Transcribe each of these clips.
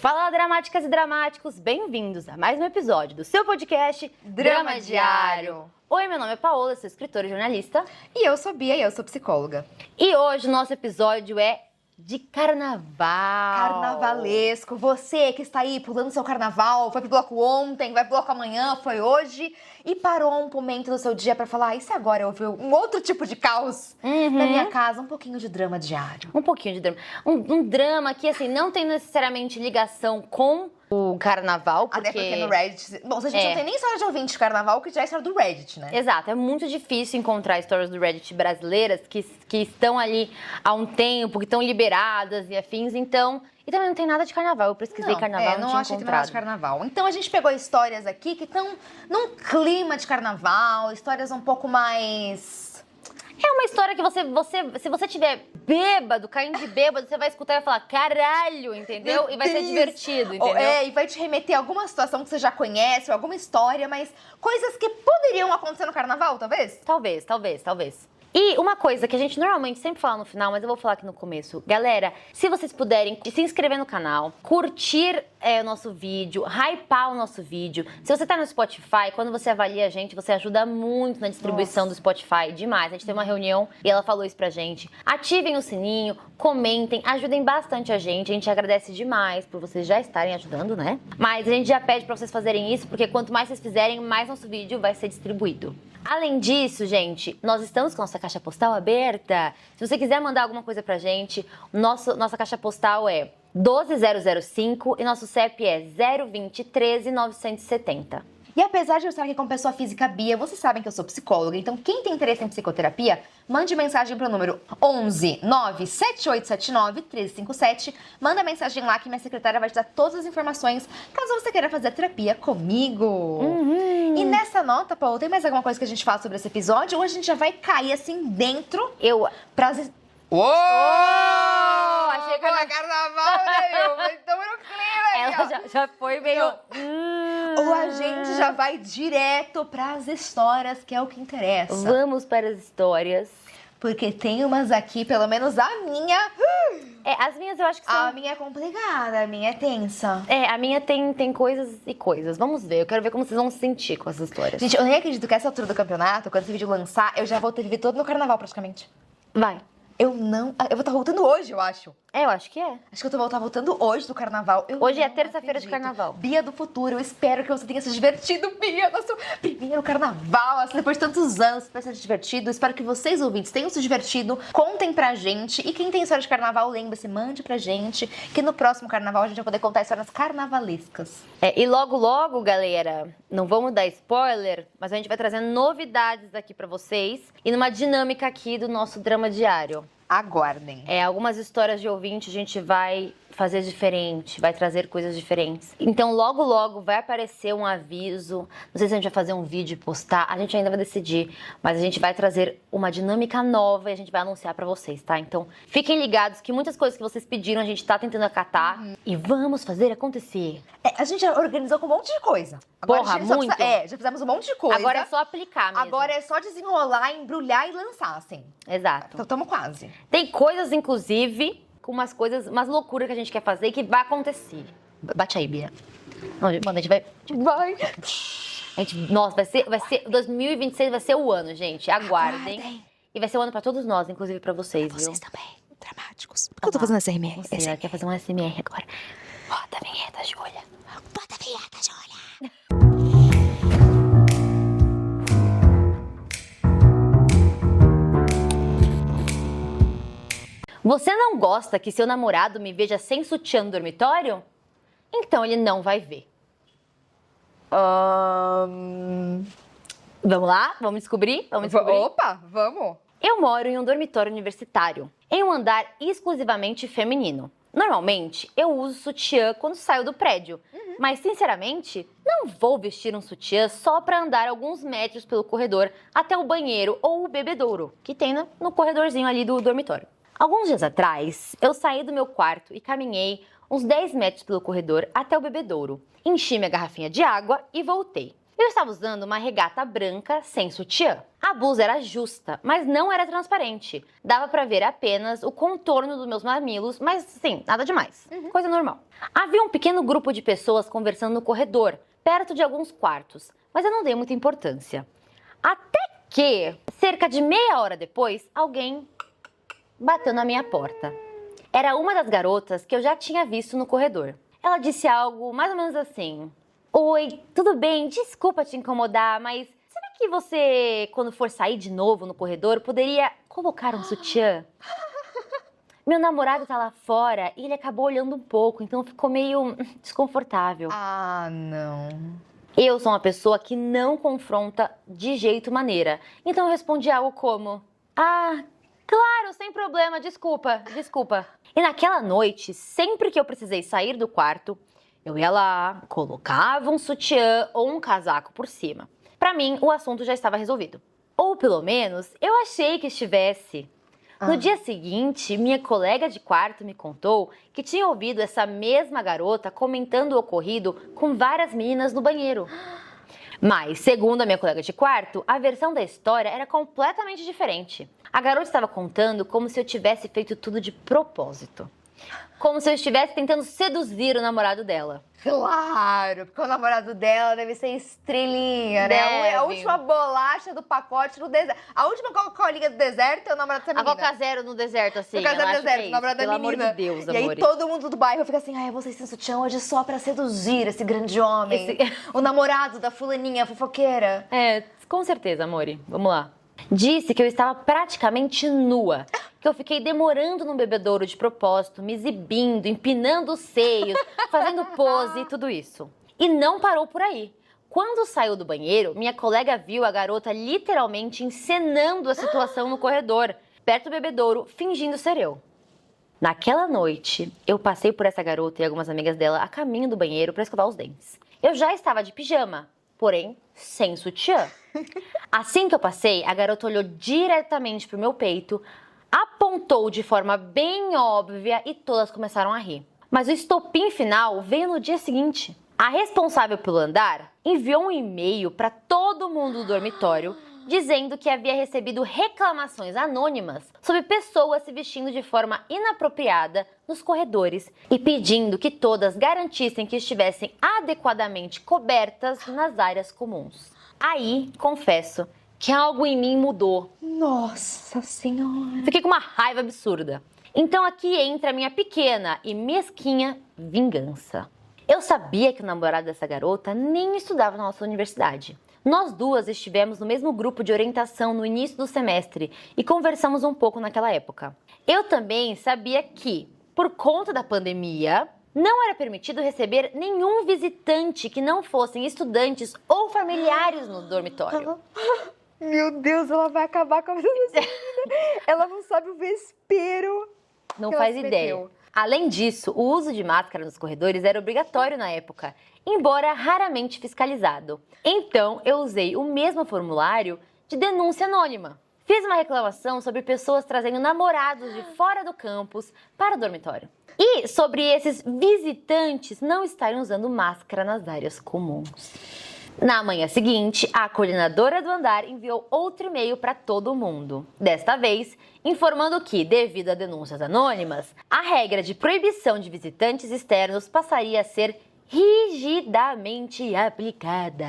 Fala, dramáticas e dramáticos, bem-vindos a mais um episódio do seu podcast Drama Diário. Oi, meu nome é Paola, eu sou escritora e jornalista. E eu sou Bia e eu sou psicóloga. E hoje o nosso episódio é de carnaval. Carnavalesco. Você que está aí pulando seu carnaval, foi pro bloco ontem, vai pro bloco amanhã, foi hoje e parou um momento do seu dia pra falar, e se agora eu ouvir um outro tipo de caos na minha casa, um pouquinho de drama diário. Um pouquinho de drama. Um drama que, assim, não tem necessariamente ligação com o carnaval, porque... Até porque no Reddit... Bom, a gente não tem nem história de ouvinte de carnaval, que já é história do Reddit, né? Exato, é muito difícil encontrar histórias do Reddit brasileiras que estão ali há um tempo, que estão liberadas e afins, então... E também não tem nada de carnaval, eu pesquisei carnaval, não tinha achei que não encontrado. era de carnaval. Então a gente pegou histórias aqui que estão num clima de carnaval, histórias um pouco mais... É uma história que se você tiver bêbado, caindo de bêbado, você vai escutar e vai falar, caralho, entendeu? E vai ser divertido, entendeu? E vai te remeter a alguma situação que você já conhece, ou alguma história, mas coisas que poderiam acontecer no carnaval, talvez? Talvez. E uma coisa que a gente normalmente sempre fala no final, mas eu vou falar aqui no começo. Galera, se vocês puderem se inscrever no canal, curtir o nosso vídeo, hypar o nosso vídeo. Se você tá no Spotify, quando você avalia a gente, você ajuda muito na distribuição do Spotify. Demais. A gente teve uma reunião e ela falou isso pra gente. Ativem o sininho, comentem, ajudem bastante a gente. A gente agradece demais por vocês já estarem ajudando, né? Mas a gente já pede pra vocês fazerem isso, porque quanto mais vocês fizerem, mais nosso vídeo vai ser distribuído. Além disso, gente, nós estamos com nossa caixa postal aberta. Se você quiser mandar alguma coisa pra gente, nossa caixa postal é 12005 e nosso CEP é 020 13 970. E apesar de eu estar aqui como pessoa física Bia, vocês sabem que eu sou psicóloga, então quem tem interesse em psicoterapia, mande mensagem para o número 11 97879 1357. Manda mensagem lá que minha secretária vai te dar todas as informações, caso você queira fazer terapia comigo. E nessa nota, Paulo, tem mais alguma coisa que a gente fala sobre esse episódio? Ou a gente já vai cair assim dentro pras... Uou! Achei que era carnaval, né, meu? Então no clima, ela já foi meio... Ou a gente já vai direto pras histórias, que é o que interessa. Vamos para as histórias. Porque tem umas aqui, pelo menos a minha... as minhas eu acho que são... A minha é complicada, a minha é tensa. A minha tem coisas e coisas. Vamos ver, eu quero ver como vocês vão se sentir com essas histórias. Gente, eu nem acredito que essa altura do campeonato, quando esse vídeo lançar, eu já vou ter vivido todo no carnaval praticamente. Vai. Eu vou estar voltando hoje, eu acho. Eu acho que é. Acho que eu vou estar voltando hoje do carnaval. Hoje é terça-feira de carnaval. Bia do futuro, eu espero que você tenha se divertido, Bia, no seu primeiro carnaval, assim, depois de tantos anos, espero que seja divertido. Espero que vocês, ouvintes, tenham se divertido. Contem pra gente. E quem tem história de carnaval, lembre-se, mande pra gente, que no próximo carnaval a gente vai poder contar histórias carnavalescas. E logo, galera, não vamos dar spoiler, mas a gente vai trazendo novidades aqui pra vocês e numa dinâmica aqui do nosso drama diário. Aguardem. Algumas histórias de ouvinte a gente vai fazer diferente, vai trazer coisas diferentes. Então, logo vai aparecer um aviso. Não sei se a gente vai fazer um vídeo e postar, a gente ainda vai decidir. Mas a gente vai trazer uma dinâmica nova e a gente vai anunciar pra vocês, tá? Então, fiquem ligados que muitas coisas que vocês pediram a gente tá tentando acatar. E vamos fazer acontecer. A gente já organizou com um monte de coisa. Agora muito. Já fizemos um monte de coisa. Agora é só aplicar mesmo. Agora é só desenrolar, embrulhar e lançar, assim. Exato. Então, estamos quase. Tem coisas, inclusive, com umas loucuras que a gente quer fazer e que vai acontecer. Bate aí, Bia. Não, mano, a gente vai... Nossa, vai ser 2026 vai ser o ano, gente. Aguardem. E vai ser o ano pra todos nós, inclusive pra vocês, viu? Vocês também, dramáticos. Por que eu tô fazendo SMR? Ela quer fazer um SMR agora. Bota a vinheta, Júlia. Bota a vinheta, Júlia. Você não gosta que seu namorado me veja sem sutiã no dormitório? Então ele não vai ver. Vamos lá? Vamos descobrir? Opa, vamos. Eu moro em um dormitório universitário, em um andar exclusivamente feminino. Normalmente, eu uso sutiã quando saio do prédio. Mas, sinceramente, não vou vestir um sutiã só para andar alguns metros pelo corredor até o banheiro ou o bebedouro, que tem no corredorzinho ali do dormitório. Alguns dias atrás, eu saí do meu quarto e caminhei uns 10 metros pelo corredor até o bebedouro. Enchi minha garrafinha de água e voltei. Eu Eu estava usando uma regata branca sem sutiã. A blusa era justa, mas não era transparente. Dava pra ver apenas o contorno dos meus mamilos, mas sim, nada demais. Coisa normal. Havia um pequeno grupo de pessoas conversando no corredor, perto de alguns quartos, mas eu não dei muita importância. Até que, cerca de meia hora depois, alguém bateu na minha porta. Era uma das garotas que eu já tinha visto no corredor. Ela disse algo mais ou menos assim: "Oi, tudo bem? Desculpa te incomodar, mas será que você, quando for sair de novo no corredor, poderia colocar um sutiã? Meu namorado tá lá fora e ele acabou olhando um pouco, então ficou meio desconfortável." Ah, não. Eu sou uma pessoa que não confronta de jeito maneira. Então eu respondi algo como: "Ah, claro, sem problema, desculpa." E naquela noite, sempre que eu precisei sair do quarto, eu ia lá, colocava um sutiã ou um casaco por cima. Pra mim, o assunto já estava resolvido. Ou pelo menos, eu achei que estivesse. No dia seguinte, minha colega de quarto me contou que tinha ouvido essa mesma garota comentando o ocorrido com várias meninas no banheiro. Mas, segundo a minha colega de quarto, a versão da história era completamente diferente. A garota estava contando como se eu tivesse feito tudo de propósito. Como se eu estivesse tentando seduzir o namorado dela. Claro, porque o namorado dela deve ser estrelinha, né? Deve. A última bolacha do pacote no deserto. A última Coca-Colinha do deserto é o namorado dessa A menina. Coca Zero no deserto, assim. Coca eu Zero no acho que deserto, é o namorado isso. da Pelo menina. amor de Deus, E amor. aí todo mundo do bairro fica assim: "Ai, vocês sem sutiã hoje só pra seduzir esse grande homem." O namorado da fulaninha, a fofoqueira. É, com certeza, amore. Vamos lá. Disse que eu estava praticamente nua, que eu fiquei demorando no bebedouro de propósito, me exibindo, empinando os seios, fazendo pose e tudo isso. E não parou por aí. Quando saiu do banheiro, minha colega viu a garota literalmente encenando a situação no corredor, perto do bebedouro, fingindo ser eu. Naquela noite, eu passei por essa garota e algumas amigas dela a caminho do banheiro para escovar os dentes. Eu já estava de pijama, porém sem sutiã. Assim que eu passei, a garota olhou diretamente pro meu peito, apontou de forma bem óbvia e todas começaram a rir. Mas o estopim final veio no dia seguinte. A responsável pelo andar enviou um e-mail para todo mundo do dormitório dizendo que havia recebido reclamações anônimas sobre pessoas se vestindo de forma inapropriada nos corredores e pedindo que todas garantissem que estivessem adequadamente cobertas nas áreas comuns. Aí, confesso que algo em mim mudou. Nossa Senhora. Fiquei com uma raiva absurda. Então aqui entra a minha pequena e mesquinha vingança. Eu sabia que o namorado dessa garota nem estudava na nossa universidade. Nós duas estivemos no mesmo grupo de orientação no início do semestre e conversamos um pouco naquela época. Eu também sabia que, por conta da pandemia, não era permitido receber nenhum visitante que não fossem estudantes ou familiares no dormitório. Meu Deus, ela vai acabar com a vida dessa menina. Ela não sabe o vespeiro. Não que faz ela se ideia. meteu. Além disso, o uso de máscara nos corredores era obrigatório na época, embora raramente fiscalizado. Então, eu usei o mesmo formulário de denúncia anônima. Fiz uma reclamação sobre pessoas trazendo namorados de fora do campus para o dormitório. E sobre esses visitantes não estarem usando máscara nas áreas comuns. Na manhã seguinte, a coordenadora do andar enviou outro e-mail para todo mundo. Desta vez, informando que, devido a denúncias anônimas, a regra de proibição de visitantes externos passaria a ser rigidamente aplicada.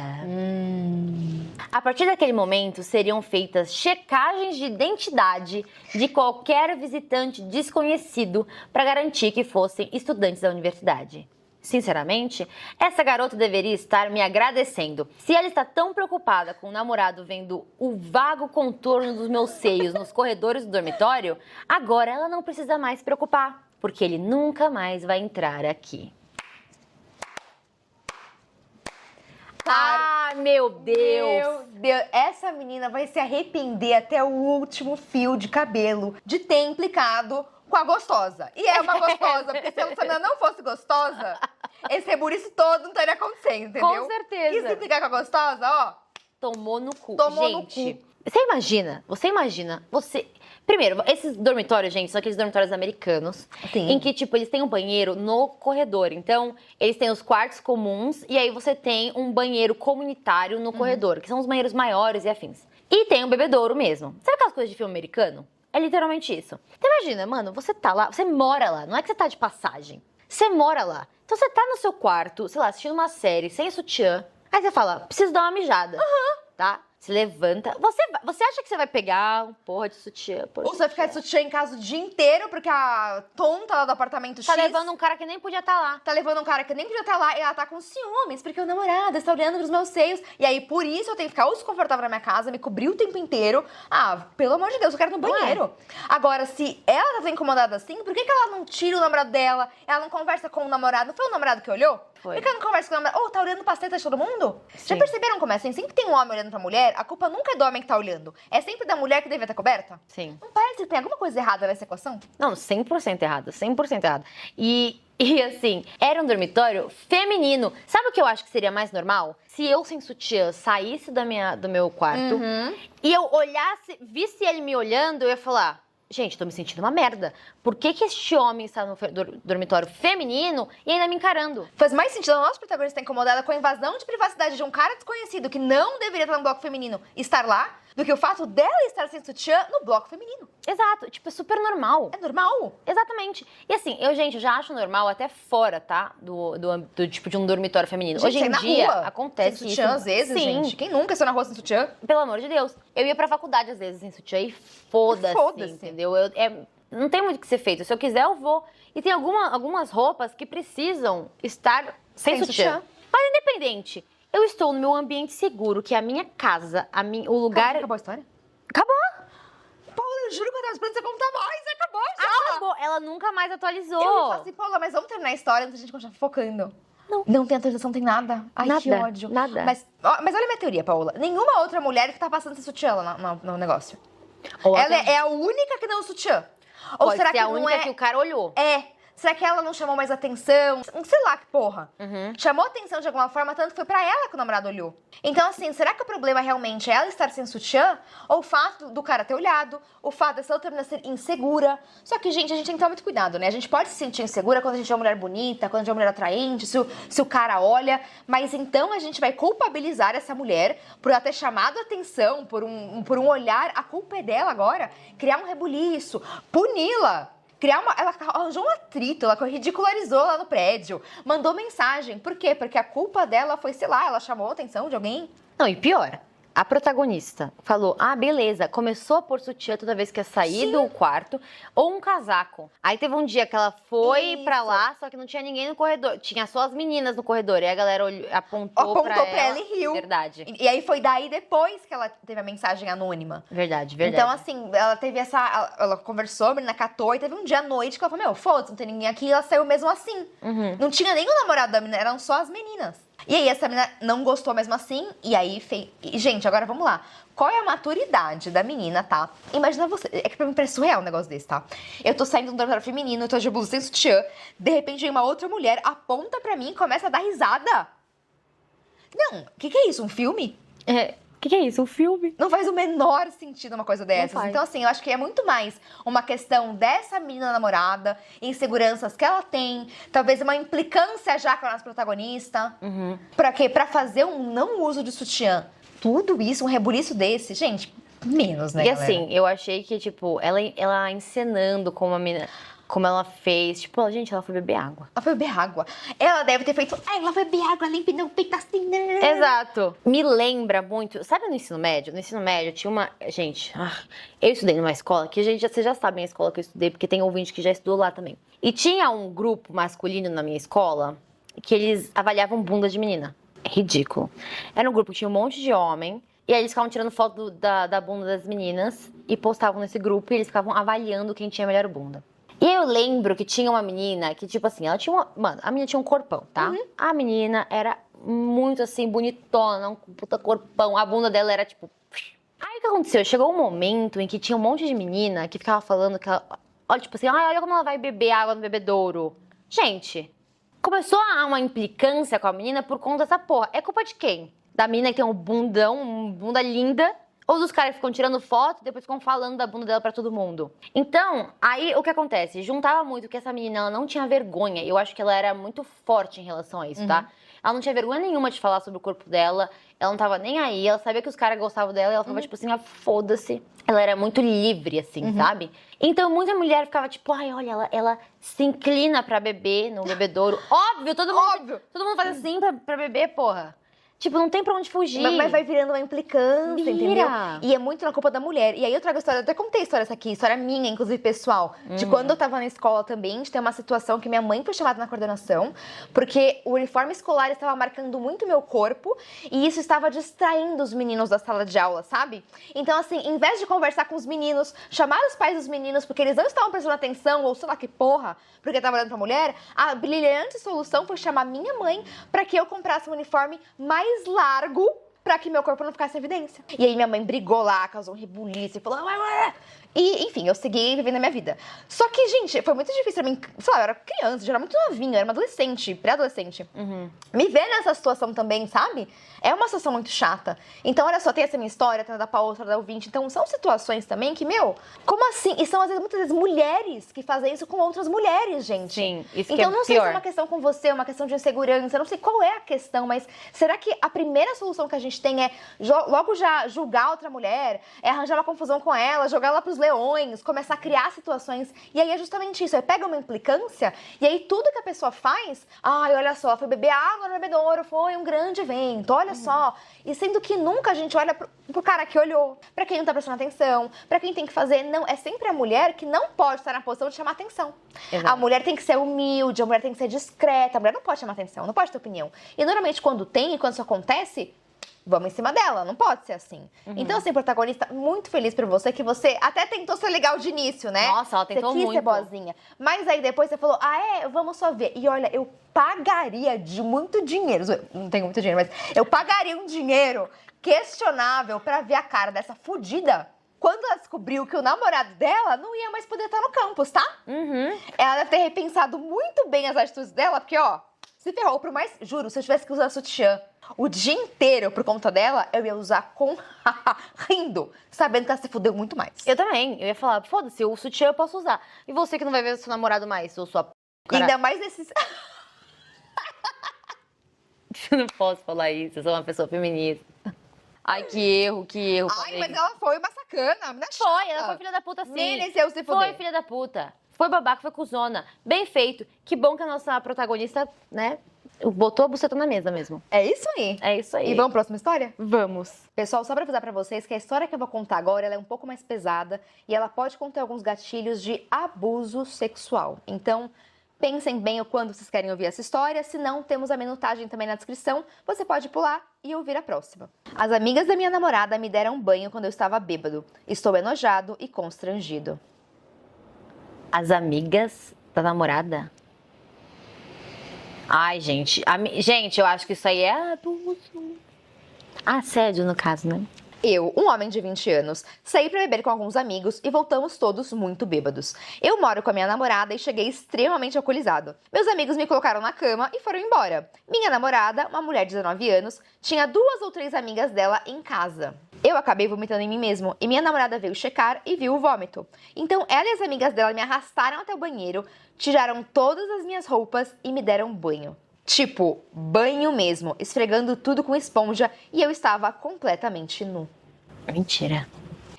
A partir daquele momento, seriam feitas checagens de identidade de qualquer visitante desconhecido para garantir que fossem estudantes da universidade. Sinceramente, essa garota deveria estar me agradecendo. Se ela está tão preocupada com o namorado vendo o vago contorno dos meus seios nos corredores do dormitório, agora ela não precisa mais se preocupar, porque ele nunca mais vai entrar aqui. Ah, meu Deus! Meu Deus, essa menina vai se arrepender até o último fio de cabelo de ter implicado com a gostosa. E é uma gostosa, porque se a Luciana não fosse gostosa, esse rebuliço todo não estaria acontecendo, entendeu? Com certeza. Quis implicar com a gostosa, ó. Tomou no cu. Tomou no Gente, cu. você imagina, Primeiro, esses dormitórios, gente, são aqueles dormitórios americanos. Sim. Em que, tipo, eles têm um banheiro no corredor. Então, eles têm os quartos comuns e aí você tem um banheiro comunitário no corredor, que são os banheiros maiores e afins. E tem o bebedouro mesmo. Sabe aquelas coisas de filme americano? É literalmente isso. Então imagina, mano, você tá lá, você mora lá, não é que você tá de passagem. Você mora lá. Então você tá no seu quarto, sei lá, assistindo uma série, sem sutiã. Aí você fala, preciso dar uma mijada. Tá? Se levanta. Você acha que você vai pegar um porra de sutiã? Ou você vai ficar de sutiã em casa o dia inteiro, porque a tonta lá do apartamento Tá X levando um cara que nem podia estar lá. tá levando um cara que nem podia estar lá e ela tá com ciúmes, porque o namorado está olhando pros meus seios. E aí, por isso, eu tenho que ficar desconfortável na minha casa, me cobrir o tempo inteiro. Ah, pelo amor de Deus, eu quero ir no banheiro. Agora, se ela tá incomodada assim, por que ela não tira o namorado dela? Ela não conversa com o namorado? Não foi o namorado que olhou? Foi. Por que ela não conversa com o namorado? Tá olhando pra teta de todo mundo? Já Sim. perceberam como é assim? Sempre tem um homem olhando pra mulher, a culpa nunca é do homem que tá olhando. É sempre da mulher que devia estar coberta? Sim. Não parece que tem alguma coisa errada nessa equação? Não, 100% errado, 100% errado. E assim, era um dormitório feminino. Sabe o que eu acho que seria mais normal? Se eu, sem sutiã, saísse do meu quarto e eu olhasse, visse ele me olhando, eu ia falar... Gente, tô me sentindo uma merda. Por que este homem está no dormitório feminino e ainda me encarando? Faz mais sentido a nossa protagonista estar incomodada com a invasão de privacidade de um cara desconhecido que não deveria estar no bloco feminino estar lá, do que o fato dela estar sem sutiã no bloco feminino. Exato, tipo, é super normal. É normal. Exatamente. E assim, eu já acho normal até fora, tá? Do tipo de um dormitório feminino. Gente, Hoje sair em na dia rua, acontece sem isso. sutiã às vezes, Sim. gente. Quem nunca saiu na rua sem sutiã? Pelo amor de Deus. Eu ia pra faculdade às vezes sem sutiã e foda-se, Foda-se. entendeu? Não tem muito o que ser feito. Se eu quiser, eu vou. E tem algumas roupas que precisam estar sem sutiã. Mas independente, eu estou no meu ambiente seguro, que é a minha casa, o lugar... Acabou a história? Acabou! Paula, eu juro que eu tava esperando você contar mais. Acabou já. Acabou. Ela nunca mais atualizou. Eu ia falar assim, Paula, mas vamos terminar a história antes da gente continuar focando. Não. Não tem atualização, não tem nada. Ai, que Nada, ódio. nada. Mas olha a minha teoria, Paula. Nenhuma outra mulher que tá passando sem sutiã lá no negócio. Ou Ela até- é a única que não usa sutiã. Ou Pode será ser que a não única é... que o cara olhou. Será que ela não chamou mais atenção? Sei lá que porra. Uhum. Chamou atenção de alguma forma, tanto que foi pra ela que o namorado olhou. Então, assim, será que o problema realmente é ela estar sem sutiã? Ou o fato do cara ter olhado? O fato dessa outra menina ser insegura? Só que, gente, a gente tem que tomar muito cuidado, né? A gente pode se sentir insegura quando a gente é uma mulher bonita, quando a gente é uma mulher atraente, se o cara olha. Mas então a gente vai culpabilizar essa mulher por ela ter chamado atenção, por um olhar. A culpa é dela agora. Criar um rebuliço. Puni-la. Ela arranjou um atrito, ela ridicularizou lá no prédio, mandou mensagem. Por quê? Porque a culpa dela foi, sei lá, ela chamou a atenção de alguém. Não, e pior, a protagonista falou, beleza, começou a pôr sutiã toda vez que ia sair do quarto, ou um casaco. Aí teve um dia que ela foi Isso. pra lá, só que não tinha ninguém no corredor, tinha só as meninas no corredor, e a galera apontou pra ela e riu. Verdade. E aí foi daí depois que ela teve a mensagem anônima. Verdade. Então, assim, ela teve ela conversou, a menina catou, e teve um dia à noite que ela falou, foda-se, não tem ninguém aqui, e ela saiu mesmo assim. Não tinha nem o namorado da menina, eram só as meninas. E aí essa menina não gostou mesmo assim, e aí fez... E, gente, agora vamos lá. Qual é a maturidade da menina, tá? Imagina você... É que pra mim parece surreal um negócio desse, tá? Eu tô saindo de um dormitório feminino, eu tô de blusa sem sutiã, de repente vem uma outra mulher, aponta pra mim e começa a dar risada. Não, o que é isso? Um filme? O que é isso? Um filme? Não faz o menor sentido uma coisa dessas. faz. Então, assim, eu acho que é muito mais uma questão dessa menina namorada, inseguranças que ela tem, talvez uma implicância já com a nossa protagonista. Pra quê? Pra fazer um não uso de sutiã. Tudo isso, um rebuliço desse, gente, menos, né, E galera? assim, eu achei que, tipo, ela encenando como a menina... Como ela fez, tipo, gente, ela foi beber água. Ela foi beber água. Ela deve ter feito, ela foi beber água, limpa o peito assim, né? Exato. Me lembra muito. Sabe no ensino médio? No ensino médio tinha uma. Gente, eu estudei numa escola que, vocês já sabem a escola que eu estudei, porque tem ouvinte que já estudou lá também. E tinha um grupo masculino na minha escola que eles avaliavam bunda de menina. É ridículo. Era um grupo que tinha um monte de homem. E aí eles ficavam tirando foto da bunda das meninas e postavam nesse grupo e eles ficavam avaliando quem tinha a melhor bunda. E eu lembro que tinha uma menina que, tipo assim, ela tinha uma... Mano, a menina tinha um corpão, tá? A menina era muito, assim, bonitona, um puta corpão. A bunda dela era, tipo... Aí o que aconteceu? Chegou um momento em que tinha um monte de menina que ficava falando que ela... Olha, tipo assim, olha como ela vai beber água no bebedouro. Gente, começou a uma implicância com a menina por conta dessa porra. É culpa de quem? Da menina que tem um bunda linda... Ou dos caras que ficam tirando foto e depois ficam falando da bunda dela pra todo mundo. Então, aí o que acontece? Juntava muito que essa menina, ela não tinha vergonha. Eu acho que ela era muito forte em relação a isso, tá? Ela não tinha vergonha nenhuma de falar sobre o corpo dela. Ela não tava nem aí. Ela sabia que os caras gostavam dela e ela falava, tipo assim, ah, foda-se. Ela era muito livre, assim, sabe? Então, muita mulher ficava tipo, ai, olha, ela se inclina pra beber no bebedouro. Óbvio, todo mundo faz assim pra beber, porra. Tipo, não tem pra onde fugir. Mas vai virando uma implicância, Vira. entendeu? E é muito na culpa da mulher. E aí eu trago a história, eu até contei a história essa aqui, história minha, inclusive pessoal, de quando eu tava na escola também, de ter uma situação que minha mãe foi chamada na coordenação, porque o uniforme escolar estava marcando muito meu corpo e isso estava distraindo os meninos da sala de aula, sabe? Então, assim, em vez de conversar com os meninos, chamar os pais dos meninos porque eles não estavam prestando atenção, ou sei lá que porra, porque tava olhando pra mulher, a brilhante solução foi chamar minha mãe pra que eu comprasse um uniforme mais largo pra que meu corpo não ficasse em evidência. E aí minha mãe brigou lá, causou um rebuliço e falou... E, enfim, eu segui vivendo a minha vida. Só que, gente, foi muito difícil pra mim... Sei lá, eu era criança, já era muito novinha, eu era uma adolescente, pré-adolescente. Me ver nessa situação também, sabe? É uma situação muito chata. Então, olha só, tem essa minha história, tem a da Paola, da ouvinte. Então, são situações também que, meu... Como assim? E são, às vezes, muitas vezes, mulheres que fazem isso com outras mulheres, gente. Sim, isso então, que é não sei se pior. é uma questão com você, uma questão de insegurança, não sei qual é a questão, mas será que a primeira solução que a gente tem é logo já julgar outra mulher, é arranjar uma confusão com ela, jogar ela pros leões, começar a criar situações, e aí é justamente isso, aí pega uma implicância, e aí tudo que a pessoa faz, ai, olha só, foi beber água no bebedouro, foi um grande evento, olha só, e sendo que nunca a gente olha pro cara que olhou, pra quem não tá prestando atenção, pra quem tem que fazer, não, é sempre a mulher que não pode estar na posição de chamar atenção. Exato. A mulher tem que ser humilde, a mulher tem que ser discreta, a mulher não pode chamar atenção, não pode ter opinião. E normalmente quando tem e quando isso acontece, vamos em cima dela, não pode ser assim. Então, assim, protagonista, muito feliz por você, que você até tentou ser legal de início, né? Nossa, ela tentou Você quis ser muito. boazinha. Mas aí depois você falou, ah, é? Vamos só ver. E olha, eu pagaria de muito dinheiro, não tenho muito dinheiro, mas eu pagaria um dinheiro questionável pra ver a cara dessa fudida quando ela descobriu que o namorado dela não ia mais poder estar no campus, tá? Ela deve ter repensado muito bem as atitudes dela, porque, ó, se ferrou pro mais... Juro, se eu tivesse que usar sutiã o dia inteiro por conta dela, eu ia usar com rindo, sabendo que ela se fudeu muito mais. Eu também. Eu ia falar, foda-se, o sutiã eu posso usar. E você que não vai ver o seu namorado mais, ou sua p... Ainda mais nesses... Eu não posso falar isso, eu sou uma pessoa feminista. Ai, que erro, Ai, falei. mas ela foi uma sacana, a menina chata. Foi, ela foi filha da puta sim. Mereceu se fuder. Foi filha da puta. Foi babaca, foi cuzona. Bem feito. Que bom que a nossa protagonista, né, botou a buceta na mesa mesmo. É isso aí. É isso aí. E vamos pra próxima história? Vamos. Pessoal, só pra avisar pra vocês que a história que eu vou contar agora, ela é um pouco mais pesada e ela pode conter alguns gatilhos de abuso sexual. Então, pensem bem o quando vocês querem ouvir essa história, se não, temos a minutagem também na descrição, você pode pular e ouvir a próxima. As amigas da minha namorada me deram um banho quando eu estava bêbado. Estou enojado e constrangido. As amigas da namorada? Ai, gente. Gente, eu acho que isso aí é abuso. Assédio, no caso, né? Eu, um homem de 20 anos, saí pra beber com alguns amigos e voltamos todos muito bêbados. Eu moro com a minha namorada e cheguei extremamente alcoolizado. Meus amigos me colocaram na cama e foram embora. Minha namorada, uma mulher de 19 anos, tinha 2 ou 3 amigas dela em casa. Eu acabei vomitando em mim mesmo e minha namorada veio checar e viu o vômito. Então ela e as amigas dela me arrastaram até o banheiro, tiraram todas as minhas roupas e me deram banho. Tipo, banho mesmo, esfregando tudo com esponja e eu estava completamente nu. Mentira.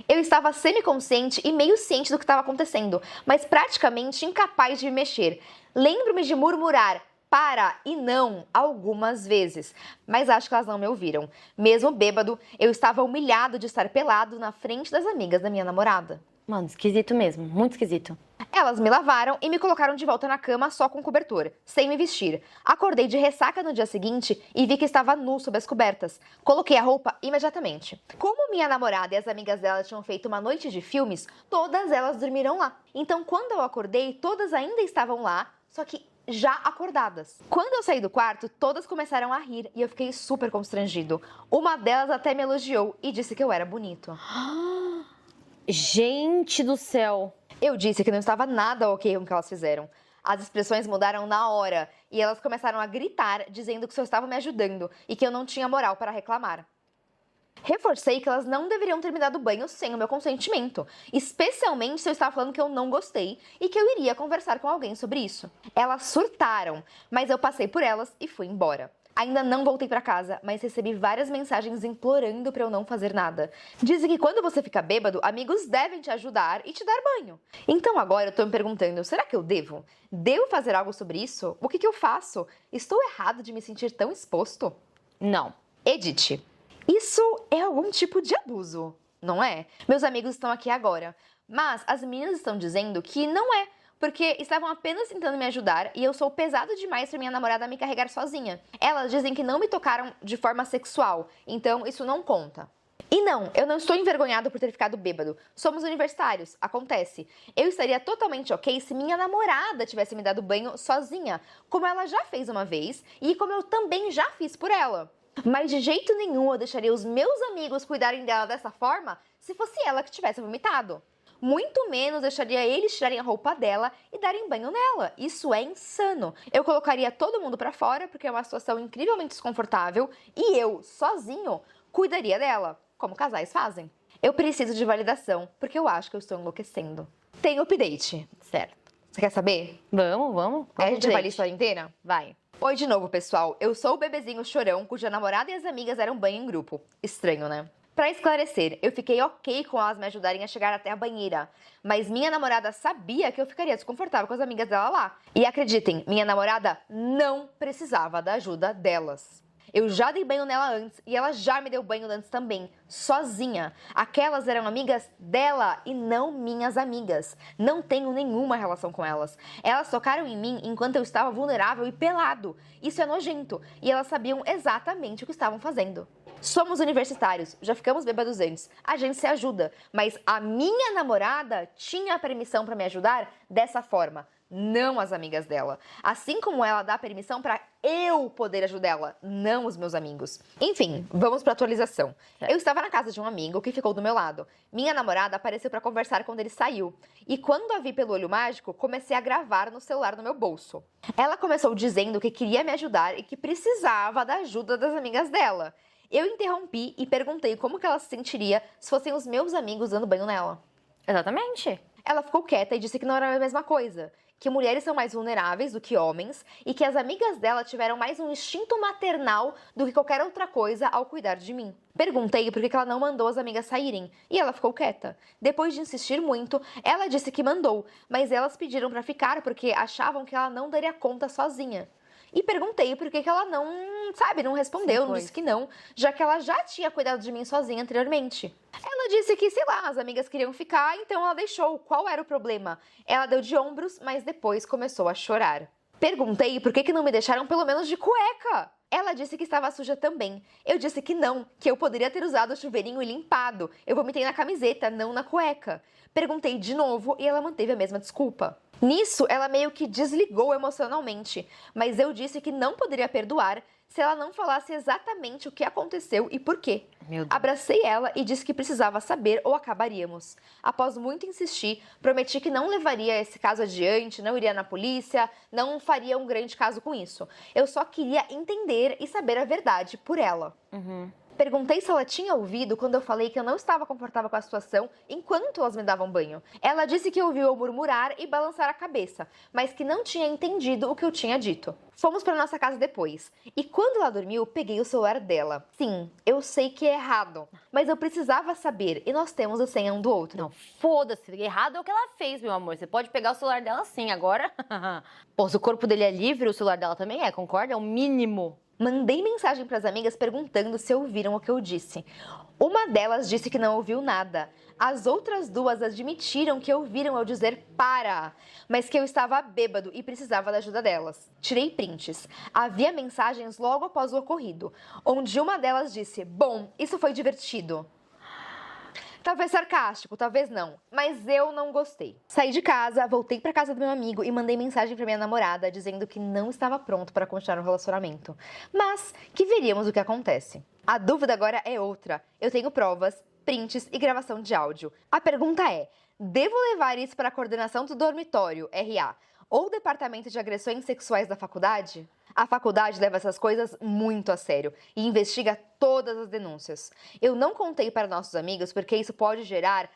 Eu estava semiconsciente e meio ciente do que estava acontecendo, mas praticamente incapaz de me mexer. Lembro-me de murmurar para e não algumas vezes, mas acho que elas não me ouviram. Mesmo bêbado, eu estava humilhado de estar pelado na frente das amigas da minha namorada. Mano, esquisito mesmo, muito esquisito. Elas me lavaram e me colocaram de volta na cama só com cobertor, sem me vestir. Acordei de ressaca no dia seguinte e vi que estava nu sob as cobertas. Coloquei a roupa imediatamente. Como minha namorada e as amigas dela tinham feito uma noite de filmes, todas elas dormiram lá. Então, quando eu acordei, todas ainda estavam lá, só que já acordadas. Quando eu saí do quarto, todas começaram a rir e eu fiquei super constrangido. Uma delas até me elogiou e disse que eu era bonito. Gente do céu. Eu disse que não estava nada ok com o que elas fizeram. As expressões mudaram na hora e elas começaram a gritar, dizendo que só estavam me ajudando e que eu não tinha moral para reclamar. Reforcei que elas não deveriam ter me dado banho sem o meu consentimento, especialmente se eu estava falando que eu não gostei e que eu iria conversar com alguém sobre isso. Elas surtaram, mas eu passei por elas e fui embora. Ainda não voltei pra casa, mas recebi várias mensagens implorando pra eu não fazer nada. Dizem que quando você fica bêbado, amigos devem te ajudar e te dar banho. Então agora eu tô me perguntando, será que eu devo? Devo fazer algo sobre isso? O que eu faço? Estou errado de me sentir tão exposto? Não. Edith, isso é algum tipo de abuso, não é? Meus amigos estão aqui agora, mas as meninas estão dizendo que não é, porque estavam apenas tentando me ajudar e eu sou pesado demais pra minha namorada me carregar sozinha. Elas dizem que não me tocaram de forma sexual, então isso não conta. E não, eu não estou envergonhado por ter ficado bêbado. Somos universitários, acontece. Eu estaria totalmente ok se minha namorada tivesse me dado banho sozinha, como ela já fez uma vez e como eu também já fiz por ela. Mas de jeito nenhum eu deixaria os meus amigos cuidarem dela dessa forma se fosse ela que tivesse vomitado. Muito menos deixaria eles tirarem a roupa dela e darem banho nela. Isso é insano. Eu colocaria todo mundo pra fora porque é uma situação incrivelmente desconfortável e eu, sozinho, cuidaria dela, como casais fazem. Eu preciso de validação porque eu acho que eu estou enlouquecendo. Tem update. Certo. Você quer saber? Vamos. A gente vai ler a história inteira? Vai. Oi de novo, pessoal. Eu sou o bebezinho chorão cuja namorada e as amigas deram banho em grupo. Estranho, né? Pra esclarecer, eu fiquei ok com elas me ajudarem a chegar até a banheira, mas minha namorada sabia que eu ficaria desconfortável com as amigas dela lá. E acreditem, minha namorada não precisava da ajuda delas. Eu já dei banho nela antes e ela já me deu banho antes também, sozinha. Aquelas eram amigas dela e não minhas amigas. Não tenho nenhuma relação com elas. Elas tocaram em mim enquanto eu estava vulnerável e pelado. Isso é nojento e elas sabiam exatamente o que estavam fazendo. Somos universitários, já ficamos bêbados antes. A gente se ajuda, mas a minha namorada tinha a permissão para me ajudar dessa forma, não as amigas dela. Assim como ela dá permissão para eu poder ajudá-la, não os meus amigos. Enfim, vamos para atualização. Eu estava na casa de um amigo que ficou do meu lado. Minha namorada apareceu para conversar quando ele saiu. E quando a vi pelo olho mágico, comecei a gravar no celular no meu bolso. Ela começou dizendo que queria me ajudar e que precisava da ajuda das amigas dela. Eu interrompi e perguntei como que ela se sentiria se fossem os meus amigos dando banho nela. Exatamente. Ela ficou quieta e disse que não era a mesma coisa, que mulheres são mais vulneráveis do que homens e que as amigas dela tiveram mais um instinto maternal do que qualquer outra coisa ao cuidar de mim. Perguntei por que ela não mandou as amigas saírem e ela ficou quieta. Depois de insistir muito, ela disse que mandou, mas elas pediram pra ficar porque achavam que ela não daria conta sozinha. E perguntei por que ela não respondeu, não disse que não, já que ela já tinha cuidado de mim sozinha anteriormente. Ela disse que, sei lá, as amigas queriam ficar, então ela deixou. Qual era o problema? Ela deu de ombros, mas depois começou a chorar. Perguntei por que não me deixaram pelo menos de cueca. Ela disse que estava suja também. Eu disse que não, que eu poderia ter usado o chuveirinho e limpado. Eu vomitei na camiseta, não na cueca. Perguntei de novo e ela manteve a mesma desculpa. Nisso, ela meio que desligou emocionalmente, mas eu disse que não poderia perdoar se ela não falasse exatamente o que aconteceu e por quê. Abracei ela e disse que precisava saber ou acabaríamos. Após muito insistir, prometi que não levaria esse caso adiante, não iria na polícia, não faria um grande caso com isso. Eu só queria entender e saber a verdade por ela. Perguntei se ela tinha ouvido quando eu falei que eu não estava confortável com a situação enquanto elas me davam banho. Ela disse que ouviu eu murmurar e balançar a cabeça, mas que não tinha entendido o que eu tinha dito. Fomos para nossa casa depois, e quando ela dormiu, peguei o celular dela. Sim, eu sei que é errado, mas eu precisava saber, e nós temos a senha um do outro. Não, foda-se, errado é o que ela fez, meu amor. Você pode pegar o celular dela sim, agora... Pô, se o corpo dele é livre, o celular dela também é, concorda? É o mínimo. Mandei mensagem para as amigas perguntando se ouviram o que eu disse. Uma delas disse que não ouviu nada. As outras duas admitiram que ouviram eu dizer para, mas que eu estava bêbado e precisava da ajuda delas. Tirei prints. Havia mensagens logo após o ocorrido, onde uma delas disse: "Bom, isso foi divertido." Talvez sarcástico, talvez não, mas eu não gostei. Saí de casa, voltei pra casa do meu amigo e mandei mensagem pra minha namorada dizendo que não estava pronto para continuar o relacionamento, mas que veríamos o que acontece. A dúvida agora é outra. Eu tenho provas, prints e gravação de áudio. A pergunta é: devo levar isso para a coordenação do dormitório, RA, ou o departamento de agressões sexuais da faculdade? A faculdade leva essas coisas muito a sério e investiga todas as denúncias. Eu não contei para nossos amigos porque isso pode gerar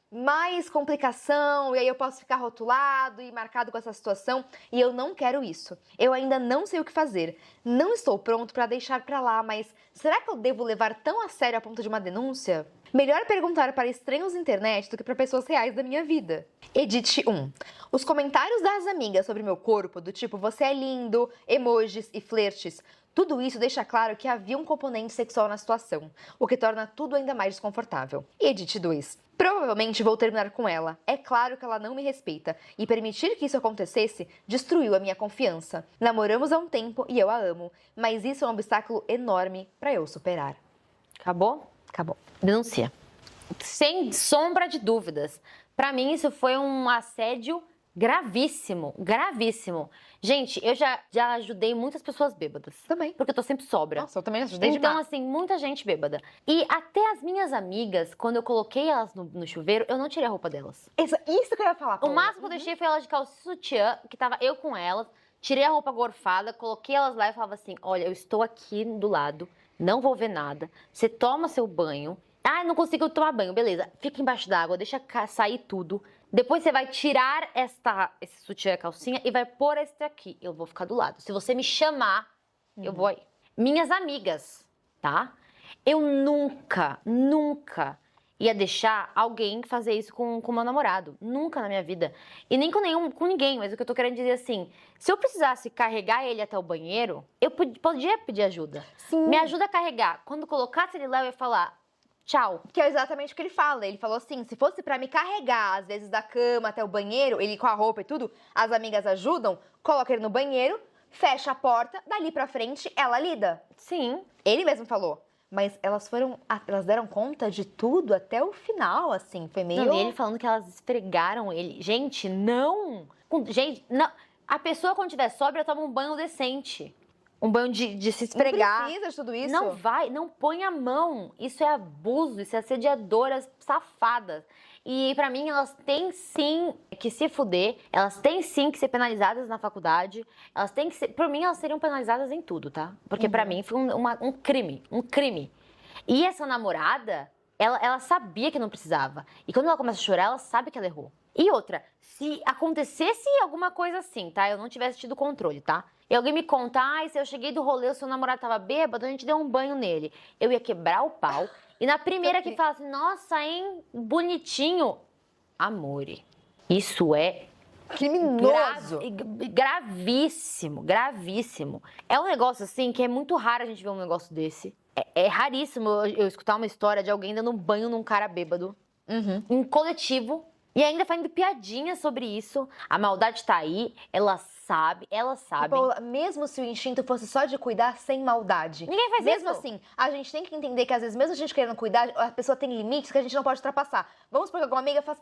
mais complicação e aí eu posso ficar rotulado e marcado com essa situação e eu não quero isso. Eu ainda não sei o que fazer. Não estou pronto para deixar para lá, mas será que eu devo levar tão a sério a ponto de uma denúncia? Melhor perguntar para estranhos na internet do que para pessoas reais da minha vida. Edit 1. Os comentários das amigas sobre meu corpo, do tipo você é lindo, emojis e flertes, tudo isso deixa claro que havia um componente sexual na situação, o que torna tudo ainda mais desconfortável. Edit 2. Provavelmente vou terminar com ela. É claro que ela não me respeita, e permitir que isso acontecesse destruiu a minha confiança. Namoramos há um tempo e eu a amo, mas isso é um obstáculo enorme para eu superar. Acabou? Acabou. Denuncia. Sem sombra de dúvidas. Pra mim, isso foi um assédio gravíssimo. Gravíssimo. Gente, eu já ajudei muitas pessoas bêbadas. Também. Porque eu tô sempre sobra. Nossa, eu também ajudei Então, demais. assim, muita gente bêbada. E até as minhas amigas, quando eu coloquei elas no chuveiro, eu não tirei a roupa delas. Isso que eu ia falar. O Paula. máximo que eu deixei foi elas de calça e sutiã, que tava eu com elas. Tirei a roupa gorfada, coloquei elas lá e falava assim, olha, eu estou aqui do lado, não vou ver nada. Você toma seu banho. Ah, não consigo tomar banho, beleza. Fica embaixo d'água, deixa sair tudo. Depois você vai tirar esse sutiã e calcinha e vai pôr esse aqui. Eu vou ficar do lado. Se você me chamar, eu vou aí. Minhas amigas, tá? Eu nunca ia deixar alguém fazer isso com meu namorado. Nunca na minha vida. E nem com ninguém. Mas o que eu tô querendo dizer assim, se eu precisasse carregar ele até o banheiro, eu podia pedir ajuda. Sim. Me ajuda a carregar. Quando colocasse ele lá, eu ia falar, tchau. Que é exatamente o que ele fala. Ele falou assim, se fosse pra me carregar, às vezes, da cama até o banheiro, ele com a roupa e tudo, as amigas ajudam, coloca ele no banheiro, fecha a porta, dali pra frente, ela lida. Sim. Ele mesmo falou. Mas elas deram conta de tudo até o final, assim, foi meio... Não, e ele falando que elas esfregaram ele. Gente, não! Gente, não. A pessoa, quando tiver sóbria, toma um banho decente. Um banho de se esfregar. Não precisa de tudo isso. Não vai, não põe a mão. Isso é abuso, isso é assediadoras safadas. E pra mim, elas têm sim que se fuder, elas têm sim que ser penalizadas na faculdade, elas têm que ser... Por mim, elas seriam penalizadas em tudo, tá? Porque pra mim foi um crime. E essa namorada, ela sabia que não precisava. E quando ela começa a chorar, ela sabe que ela errou. E outra, se acontecesse alguma coisa assim, tá? Eu não tivesse tido controle, tá? E alguém me conta, se eu cheguei do rolê, o seu namorado tava bêbado, a gente deu um banho nele. Eu ia quebrar o pau. E na primeira que fala assim, nossa, hein, bonitinho. Amore, isso é criminoso. Gravíssimo. É um negócio assim que é muito raro a gente ver um negócio desse. É raríssimo eu escutar uma história de alguém dando um banho num cara bêbado. Em coletivo. E ainda fazendo piadinha sobre isso. A maldade tá aí, ela sabe. Paula, mesmo se o instinto fosse só de cuidar sem maldade. Ninguém faz mesmo isso. Assim, a gente tem que entender que às vezes, mesmo a gente querendo cuidar, a pessoa tem limites que a gente não pode ultrapassar. Vamos supor que alguma amiga faz,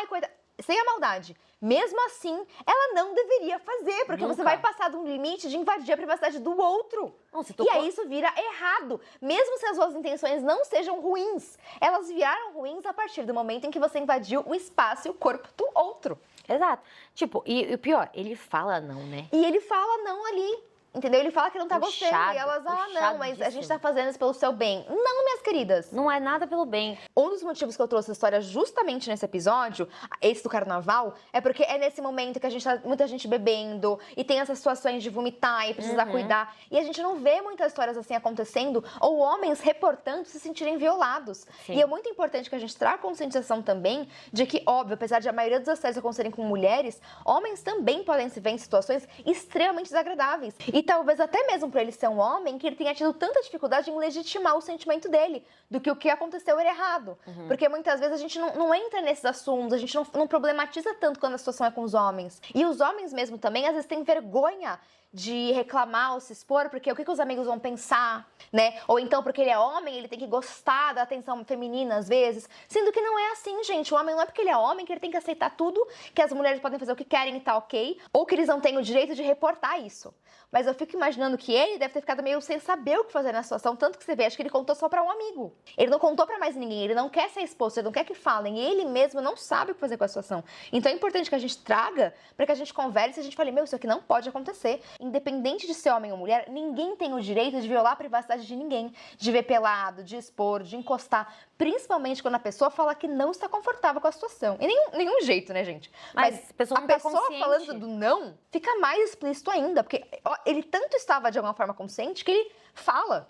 coitado, sem a maldade. Mesmo assim, ela não deveria fazer, porque Nunca. você vai passar de um limite de invadir a privacidade do outro. Não, se E aí isso vira errado. Mesmo se as suas intenções não sejam ruins, elas viraram ruins a partir do momento em que você invadiu o espaço e o corpo do outro. Exato. Tipo, e o pior, ele fala não, né? E ele fala não ali. Entendeu? Ele fala que não tá gostando. E elas, não, mas a gente tá fazendo isso pelo seu bem. Não, minhas queridas. Não é nada pelo bem. Um dos motivos que eu trouxe a história justamente nesse episódio, esse do carnaval, é porque é nesse momento que a gente tá muita gente bebendo e tem essas situações de vomitar e precisar cuidar. E a gente não vê muitas histórias assim acontecendo ou homens reportando se sentirem violados. Sim. E é muito importante que a gente traga conscientização também de que, óbvio, apesar de a maioria dos assédios acontecerem com mulheres, homens também podem se ver em situações extremamente desagradáveis. E talvez até mesmo por ele ser um homem, que ele tenha tido tanta dificuldade em legitimar o sentimento dele, do que o que aconteceu era errado. Porque muitas vezes a gente não entra nesses assuntos, a gente não problematiza tanto quando a situação é com os homens. E os homens mesmo também, às vezes, têm vergonha de reclamar ou se expor, porque o que os amigos vão pensar, né? Ou então porque ele é homem, ele tem que gostar da atenção feminina às vezes. Sendo que não é assim, gente. O homem não é porque ele é homem que ele tem que aceitar tudo, que as mulheres podem fazer o que querem e tá ok, ou que eles não têm o direito de reportar isso. Mas eu fico imaginando que ele deve ter ficado meio sem saber o que fazer na situação, tanto que você vê, acho que ele contou só pra um amigo. Ele não contou pra mais ninguém, ele não quer ser exposto, ele não quer que falem, ele mesmo não sabe o que fazer com a situação. Então é importante que a gente traga pra que a gente converse e a gente fale, meu, isso aqui não pode acontecer. Independente de ser homem ou mulher, ninguém tem o direito de violar a privacidade de ninguém, de ver pelado, de expor, de encostar, principalmente quando a pessoa fala que não está confortável com a situação. E nenhum jeito, né, gente? Mas a pessoa não tá consciente. Falando do não, fica mais explícito ainda, porque ó, ele tanto estava de alguma forma consciente que ele fala,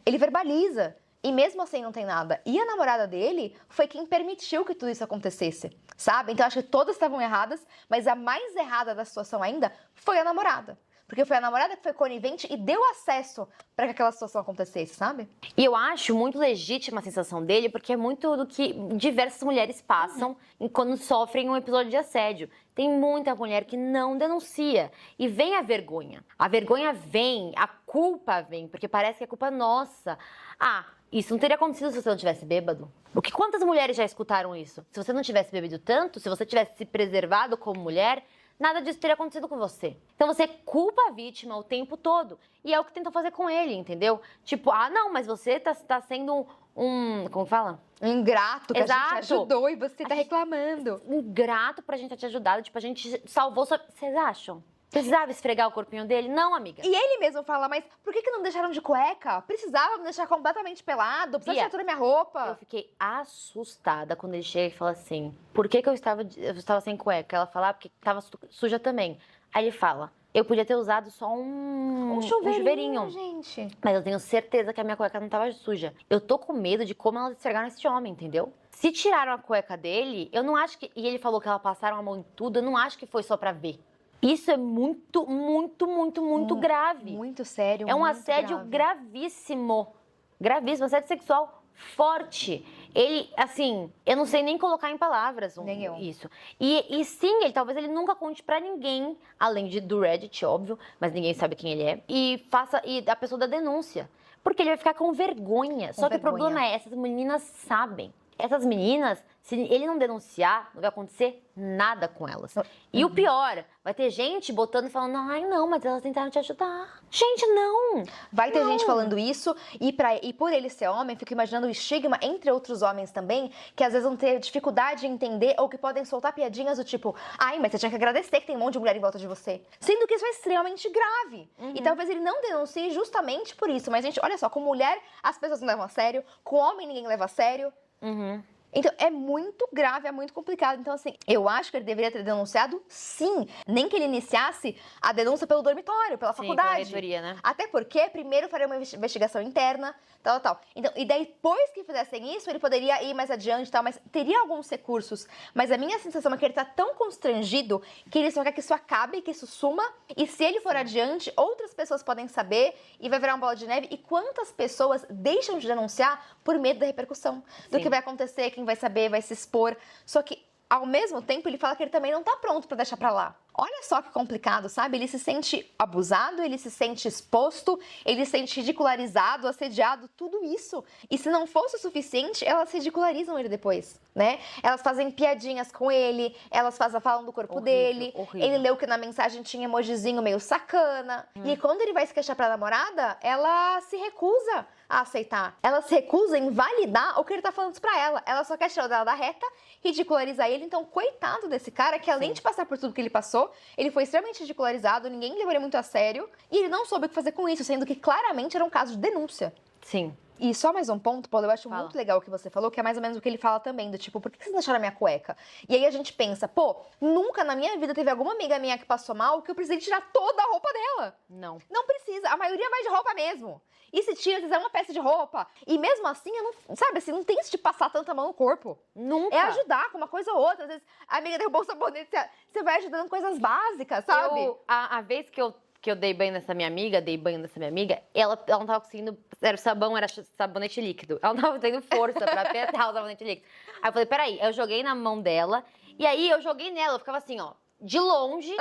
ele verbaliza. E mesmo assim não tem nada. E a namorada dele foi quem permitiu que tudo isso acontecesse, sabe? Então acho que todas estavam erradas, mas a mais errada da situação ainda foi a namorada. Porque foi a namorada que foi conivente e deu acesso para que aquela situação acontecesse, sabe? E eu acho muito legítima a sensação dele, porque é muito do que diversas mulheres passam quando sofrem um episódio de assédio. Tem muita mulher que não denuncia. E vem a vergonha. A vergonha vem, a culpa vem, porque parece que é culpa nossa. Ah, isso não teria acontecido se você não tivesse bêbado. Porque quantas mulheres já escutaram isso? Se você não tivesse bebido tanto, se você tivesse se preservado como mulher, nada disso teria acontecido com você. Então você culpa a vítima o tempo todo. E é o que tentam fazer com ele, entendeu? Tipo, ah, não, mas você tá sendo um... Como fala? Um ingrato que Exato. a gente ajudou e você tá reclamando. Ingrato pra gente ter te ajudado. Tipo, a gente salvou sua... Vocês acham? Precisava esfregar o corpinho dele? Não, amiga. E ele mesmo fala, mas por que não deixaram de cueca? Precisava me deixar completamente pelado, precisava tirar toda a minha roupa. Eu fiquei assustada quando ele chega e fala assim, por que eu estava sem cueca? Ela fala, porque tava suja também. Aí ele fala, eu podia ter usado só um chuveirinho, gente. mas eu tenho certeza que a minha cueca não tava suja. Eu tô com medo de como elas esfregaram esse homem, entendeu? Se tiraram a cueca dele, eu não acho que... E ele falou que elas passaram a mão em tudo, eu não acho que foi só pra ver. Isso é muito grave. Muito sério, É um muito assédio grave. gravíssimo. Gravíssimo, assédio sexual forte. Ele, assim, eu não sei nem colocar em palavras Nem eu. isso. E sim, talvez ele nunca conte pra ninguém, além do Reddit, óbvio, mas ninguém sabe quem ele é. E a pessoa da denúncia. Porque ele vai ficar com vergonha. Só que o problema é, essas meninas sabem. Essas meninas, se ele não denunciar, não vai acontecer nada com elas. E o pior, vai ter gente botando e falando, ai não, mas elas tentaram te ajudar. Gente, não! Vai ter gente falando isso, e por ele ser homem, fico imaginando o estigma entre outros homens também, que às vezes vão ter dificuldade em entender, ou que podem soltar piadinhas do tipo, ai, mas você tinha que agradecer que tem um monte de mulher em volta de você. Sendo que isso é extremamente grave. E talvez ele não denuncie justamente por isso. Mas, gente, olha só, com mulher as pessoas não levam a sério, com homem ninguém leva a sério. Então, é muito grave, é muito complicado. Então, assim, eu acho que ele deveria ter denunciado, sim. Nem que ele iniciasse a denúncia pelo dormitório, pela faculdade. Pela reitoria, né? Até porque, primeiro faria uma investigação interna, tal. Então, e daí, depois que fizessem isso, ele poderia ir mais adiante e tal, mas teria alguns recursos. Mas a minha sensação é que ele tá tão constrangido que ele só quer que isso acabe, que isso suma. E se ele for adiante, outras pessoas podem saber e vai virar uma bola de neve. E quantas pessoas deixam de denunciar por medo da repercussão? Do que vai acontecer, quem vai saber, vai se expor. Só que, ao mesmo tempo, ele fala que ele também não tá pronto pra deixar pra lá. Olha só que complicado, sabe? Ele se sente abusado, ele se sente exposto, ele se sente ridicularizado, assediado, tudo isso. E se não fosse o suficiente, elas ridicularizam ele depois, né? Elas fazem piadinhas com ele, elas falam do corpo dele. Horrível. Ele leu que na mensagem tinha emojizinho meio sacana. E quando ele vai se queixar pra namorada, ela se recusa a aceitar. Ela se recusa a invalidar o que ele tá falando pra ela. Ela só quer tirar dela da reta, ridicularizar ele. Então, coitado desse cara, que além de passar por tudo que ele passou, ele foi extremamente ridicularizado, ninguém levou ele muito a sério, e ele não soube o que fazer com isso, sendo que claramente era um caso de denúncia. Sim. E só mais um ponto, Paulo, eu acho Fala. muito legal o que você falou, que é mais ou menos o que ele fala também, do tipo, por que vocês deixaram a minha cueca? E aí a gente pensa, pô, nunca na minha vida teve alguma amiga minha que passou mal que eu precisei tirar toda a roupa dela. Não. Não precisa, a maioria vai de roupa mesmo. E se tira, se quiser uma peça de roupa. E mesmo assim, eu não, sabe assim, não tem isso de passar tanta mão no corpo. Nunca. É ajudar com uma coisa ou outra. Às vezes a amiga derrubou o sabonete, você vai ajudando coisas básicas, sabe? A vez que eu dei banho nessa minha amiga, ela não tava conseguindo, era sabonete líquido. Ela não tava tendo força pra apertar o sabonete líquido. Aí eu falei, peraí, eu joguei na mão dela, e aí eu joguei nela, eu ficava assim, ó, de longe,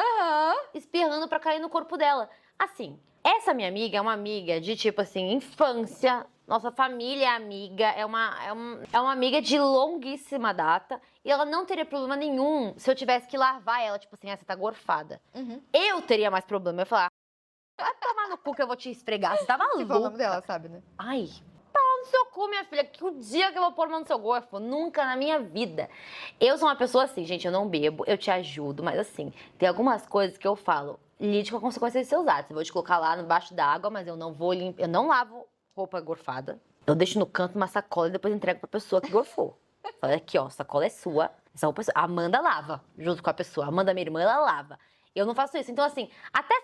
espirrando pra cair no corpo dela. Assim, essa minha amiga é uma amiga de, tipo assim, infância. Nossa família é amiga, é uma amiga de longuíssima data. E ela não teria problema nenhum se eu tivesse que larvar ela, tipo assim, você tá gorfada. Eu teria mais problema. Eu ia falar, vai tomar no cu que eu vou te esfregar, você tá maluca. Se for o nome dela, sabe, né? Ai, pau no seu cu, minha filha, que o dia que eu vou pôr mão no seu gorfo, nunca na minha vida. Eu sou uma pessoa assim, gente, eu não bebo, eu te ajudo, mas assim, tem algumas coisas que eu falo, lide com a consequência dos seus atos. Eu vou te colocar lá embaixo d'água, mas eu não vou eu não lavo roupa gorfada. Eu deixo no canto uma sacola e depois entrego pra pessoa que gorfou. Fala aqui, ó, sacola é sua, essa roupa é sua. A Amanda lava, junto com a pessoa. A Amanda, minha irmã, ela lava. Eu não faço isso. Então, assim, até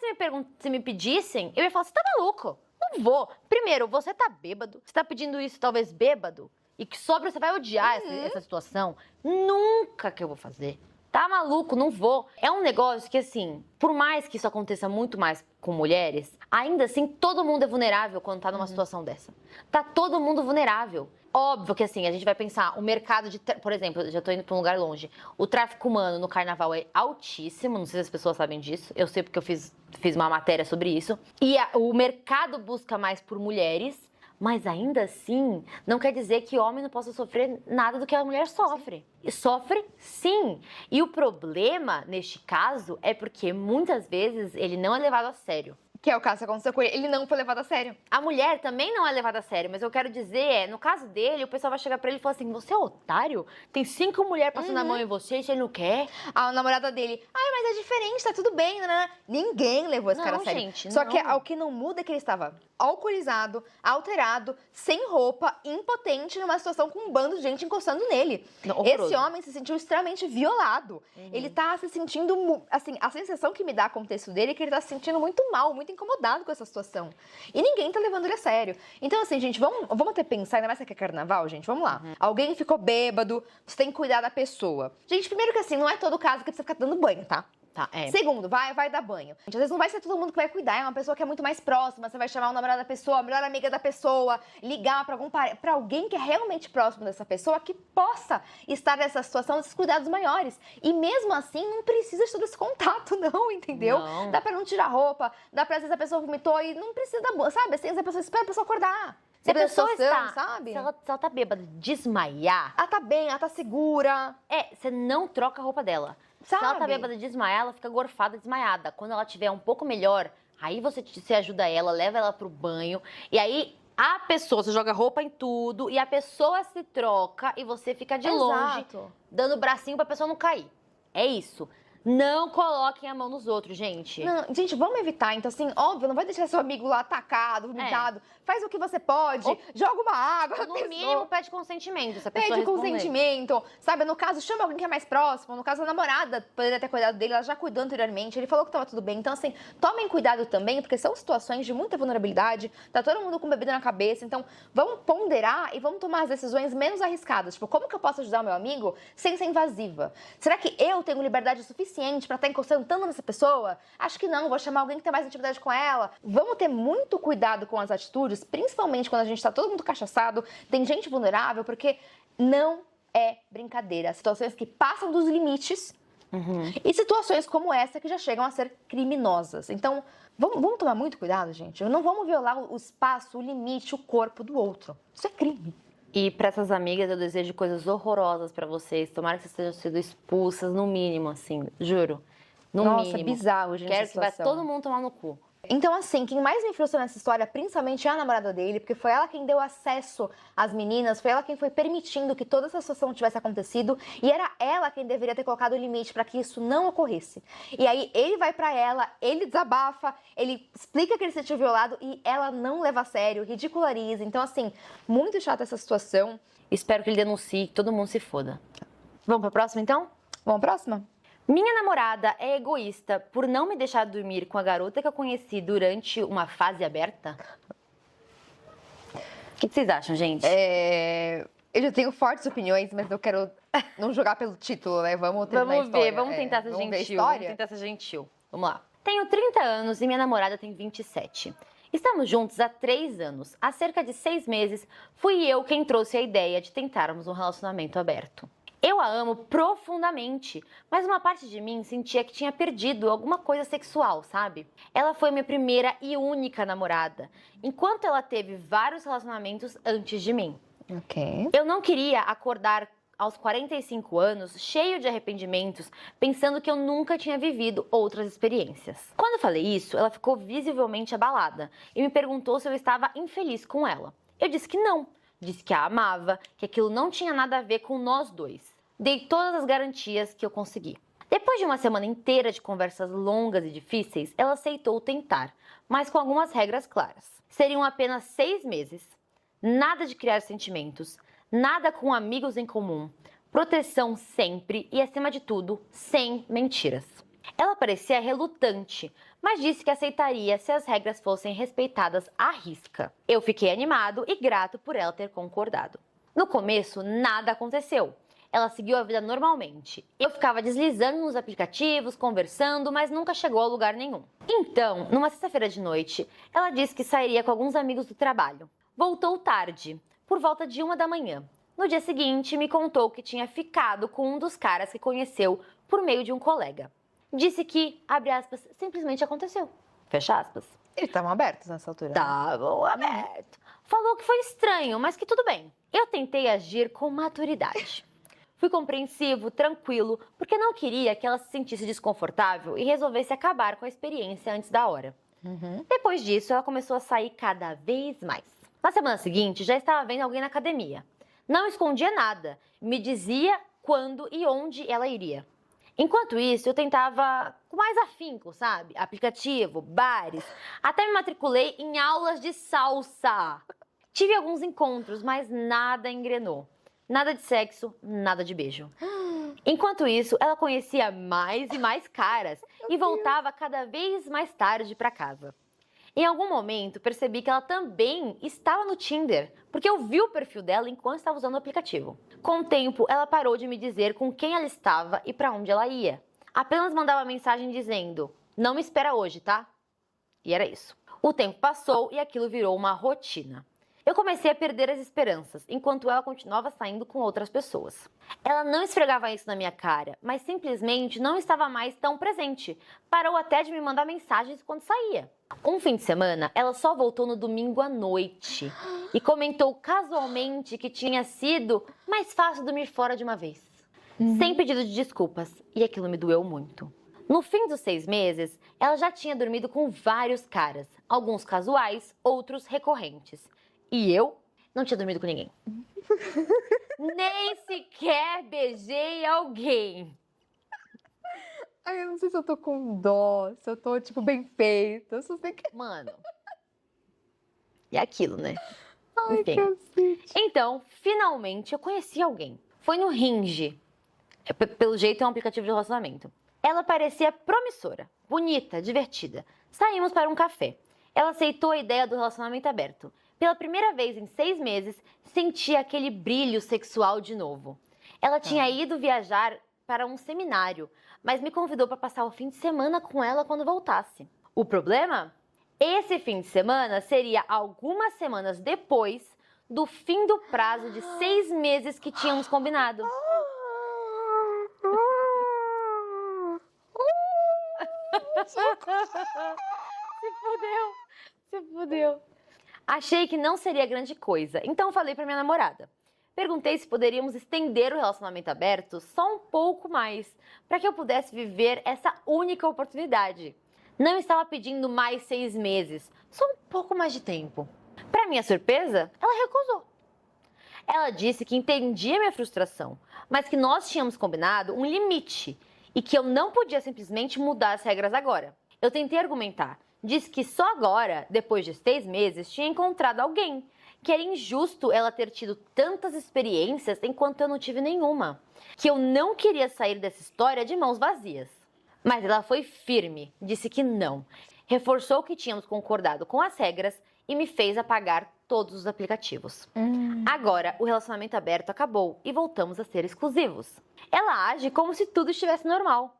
se me pedissem, eu ia falar, você tá maluco? Não vou. Primeiro, você tá bêbado. Você tá pedindo isso, talvez, bêbado. E que sobre você vai odiar essa situação. Nunca que eu vou fazer. Tá maluco? Não vou. É um negócio que, assim, por mais que isso aconteça muito mais com mulheres, ainda assim, todo mundo é vulnerável quando tá numa situação dessa. Tá todo mundo vulnerável. Óbvio que, assim, a gente vai pensar, o mercado de... Por exemplo, eu já tô indo pra um lugar longe. O tráfico humano no carnaval é altíssimo. Não sei se as pessoas sabem disso. Eu sei porque eu fiz uma matéria sobre isso. E o mercado busca mais por mulheres. Mas ainda assim, não quer dizer que homem não possa sofrer nada do que a mulher sofre. E sofre, sim. E o problema, neste caso, é porque muitas vezes ele não é levado a sério. Que é o caso que aconteceu com ele. Ele não foi levado a sério. A mulher também não é levada a sério, mas eu quero dizer, no caso dele, o pessoal vai chegar pra ele e falar assim, você é otário? Tem 5 mulheres passando a mão em você e você não quer? A namorada dele, ai, mas é diferente, tá tudo bem, né? Ninguém levou esse cara a sério. Gente, Só não. que o que não muda é que ele estava alcoolizado, alterado, sem roupa, impotente, numa situação com um bando de gente encostando nele. Não, Esse homem se sentiu extremamente violado. Uhum. Ele tá se sentindo, assim, a sensação que me dá com o texto dele é que ele tá se sentindo muito mal, muito incomodado com essa situação. E ninguém tá levando ele a sério. Então, assim, gente, vamos até pensar, ainda mais que é carnaval, gente, vamos lá. Alguém ficou bêbado, você tem que cuidar da pessoa. Gente, primeiro que assim, não é todo caso que precisa ficar dando banho, tá? Tá, é. Segundo, vai dar banho. Gente, às vezes não vai ser todo mundo que vai cuidar, é uma pessoa que é muito mais próxima, você vai chamar o namorado da pessoa, a melhor amiga da pessoa, ligar pra alguém que é realmente próximo dessa pessoa, que possa estar nessa situação, desses cuidados maiores. E mesmo assim, não precisa de todo esse contato, não, entendeu? Não. Dá pra não tirar roupa, dá pra, às vezes, a pessoa vomitou e não precisa dar banho, sabe? Assim, a pessoa espera a pessoa acordar. Se a pessoa situação, está, sabe? se ela tá bêbada, desmaiar, Ela tá bem, ela tá segura. você não troca a roupa dela. Sabe? Se ela tá bêbada de desmaiar, ela fica gorfada, desmaiada. Quando ela tiver um pouco melhor, aí você ajuda ela, leva ela pro banho. E aí a pessoa, você joga roupa em tudo, e a pessoa se troca e você fica de longe, Exato. dando o bracinho pra pessoa não cair. É isso. Não coloquem a mão nos outros, gente. Não, gente, vamos evitar. Então, assim, óbvio, não vai deixar seu amigo lá atacado, vomitado. Faz o que você pode, joga uma água. No mínimo, pede consentimento, se a pessoa Pede responder. consentimento, sabe? No caso, chama alguém que é mais próximo. No caso, a namorada poderia ter cuidado dele, ela já cuidou anteriormente. Ele falou que tava tudo bem. Então, assim, tomem cuidado também, porque são situações de muita vulnerabilidade. Tá todo mundo com bebida na cabeça. Então, vamos ponderar e vamos tomar as decisões menos arriscadas. Tipo, como que eu posso ajudar o meu amigo sem ser invasiva? Será que eu tenho liberdade suficiente pra estar encostando tanto nessa pessoa? Acho que não. Vou chamar alguém que tem mais intimidade com ela. Vamos ter muito cuidado com as atitudes, principalmente quando a gente tá todo mundo cachaçado, tem gente vulnerável, porque não é brincadeira. Situações que passam dos limites e situações como essa que já chegam a ser criminosas. Então, vamos tomar muito cuidado, gente. Não vamos violar o espaço, o limite, o corpo do outro. Isso é crime. E pra essas amigas, eu desejo coisas horrorosas pra vocês. Tomara que vocês tenham sido expulsas, no mínimo, assim, juro. No Nossa, mínimo. bizarro, gente. Quero essa que vai situação. todo mundo tomar no cu. Então, assim, quem mais me frustrou nessa história, principalmente é a namorada dele, porque foi ela quem deu acesso às meninas, foi ela quem foi permitindo que toda essa situação tivesse acontecido, e era ela quem deveria ter colocado o limite para que isso não ocorresse. E aí ele vai pra ela, ele desabafa, ele explica que ele se sentiu violado e ela não leva a sério, ridiculariza. Então, assim, muito chata essa situação. Espero que ele denuncie, que todo mundo se foda. Vamos pra próxima, então? Vamos pra próxima? Minha namorada é egoísta por não me deixar dormir com a garota que eu conheci durante uma fase aberta? O que vocês acham, gente? Eu já tenho fortes opiniões, mas eu quero não jogar pelo título, né? Vamos terminar a Vamos história. ver, vamos tentar ser vamos ver a gentil. história? Vamos tentar ser gentil. Vamos lá. Tenho 30 anos e minha namorada tem 27. Estamos juntos há 3 anos. Há cerca de 6 meses, fui eu quem trouxe a ideia de tentarmos um relacionamento aberto. Eu a amo profundamente, mas uma parte de mim sentia que tinha perdido alguma coisa sexual, sabe? Ela foi minha primeira e única namorada, enquanto ela teve vários relacionamentos antes de mim. Ok. Eu não queria acordar aos 45 anos, cheio de arrependimentos, pensando que eu nunca tinha vivido outras experiências. Quando eu falei isso, ela ficou visivelmente abalada e me perguntou se eu estava infeliz com ela. Eu disse que não. Disse que a amava, que aquilo não tinha nada a ver com nós dois. Dei todas as garantias que eu consegui. Depois de uma semana inteira de conversas longas e difíceis, ela aceitou tentar, mas com algumas regras claras. Seriam apenas 6 meses, nada de criar sentimentos, nada com amigos em comum, proteção sempre e, acima de tudo, sem mentiras. Ela parecia relutante, mas disse que aceitaria se as regras fossem respeitadas à risca. Eu fiquei animado e grato por ela ter concordado. No começo, nada aconteceu. Ela seguiu a vida normalmente. Eu ficava deslizando nos aplicativos, conversando, mas nunca chegou a lugar nenhum. Então, numa sexta-feira de noite, ela disse que sairia com alguns amigos do trabalho. Voltou tarde, por volta de 1 da manhã. No dia seguinte, me contou que tinha ficado com um dos caras que conheceu por meio de um colega. Disse que, abre aspas, simplesmente aconteceu. Fecha aspas. Eles estavam abertos nessa altura. Estavam abertos. Falou que foi estranho, mas que tudo bem. Eu tentei agir com maturidade. Fui compreensivo, tranquilo, porque não queria que ela se sentisse desconfortável e resolvesse acabar com a experiência antes da hora. Depois disso, ela começou a sair cada vez mais. Na semana seguinte, já estava vendo alguém na academia. Não escondia nada, me dizia quando e onde ela iria. Enquanto isso, eu tentava com mais afinco, sabe? Aplicativo, bares, até me matriculei em aulas de salsa. Tive alguns encontros, mas nada engrenou. Nada de sexo, nada de beijo. Enquanto isso, ela conhecia mais e mais caras e voltava cada vez mais tarde para casa. Em algum momento, percebi que ela também estava no Tinder, porque eu vi o perfil dela enquanto estava usando o aplicativo. Com o tempo, ela parou de me dizer com quem ela estava e para onde ela ia. Apenas mandava mensagem dizendo, não me espera hoje, tá? E era isso. O tempo passou e aquilo virou uma rotina. Eu comecei a perder as esperanças, enquanto ela continuava saindo com outras pessoas. Ela não esfregava isso na minha cara, mas simplesmente não estava mais tão presente. Parou até de me mandar mensagens quando saía. Um fim de semana, ela só voltou no domingo à noite e comentou casualmente que tinha sido mais fácil dormir fora de uma vez. Sem pedido de desculpas, e aquilo me doeu muito. No fim dos 6 meses, ela já tinha dormido com vários caras, alguns casuais, outros recorrentes. E eu não tinha dormido com ninguém. Nem sequer beijei alguém. Ai, eu não sei se eu tô com dó, se eu tô, tipo, bem feita. Eu só sei que... Mano. E aquilo, né? Ai, Enfim. cacete. Então, finalmente, eu conheci alguém. Foi no Hinge. Pelo jeito, é um aplicativo de relacionamento. Ela parecia promissora, bonita, divertida. Saímos para um café. Ela aceitou a ideia do relacionamento aberto. Pela primeira vez em 6 meses, senti aquele brilho sexual de novo. Ela tinha ido viajar para um seminário, mas me convidou para passar o fim de semana com ela quando voltasse. O problema? Esse fim de semana seria algumas semanas depois do fim do prazo de 6 meses que tínhamos combinado. Se fudeu. Achei que não seria grande coisa, então falei pra minha namorada. Perguntei se poderíamos estender o relacionamento aberto só um pouco mais, para que eu pudesse viver essa única oportunidade. Não estava pedindo mais 6 meses, só um pouco mais de tempo. Para minha surpresa, ela recusou. Ela disse que entendia minha frustração, mas que nós tínhamos combinado um limite e que eu não podia simplesmente mudar as regras agora. Eu tentei argumentar. Disse que só agora, depois de 6 meses, tinha encontrado alguém. Que era injusto ela ter tido tantas experiências enquanto eu não tive nenhuma. Que eu não queria sair dessa história de mãos vazias. Mas ela foi firme, disse que não. Reforçou que tínhamos concordado com as regras e me fez apagar todos os aplicativos. Agora, o relacionamento aberto acabou e voltamos a ser exclusivos. Ela age como se tudo estivesse normal.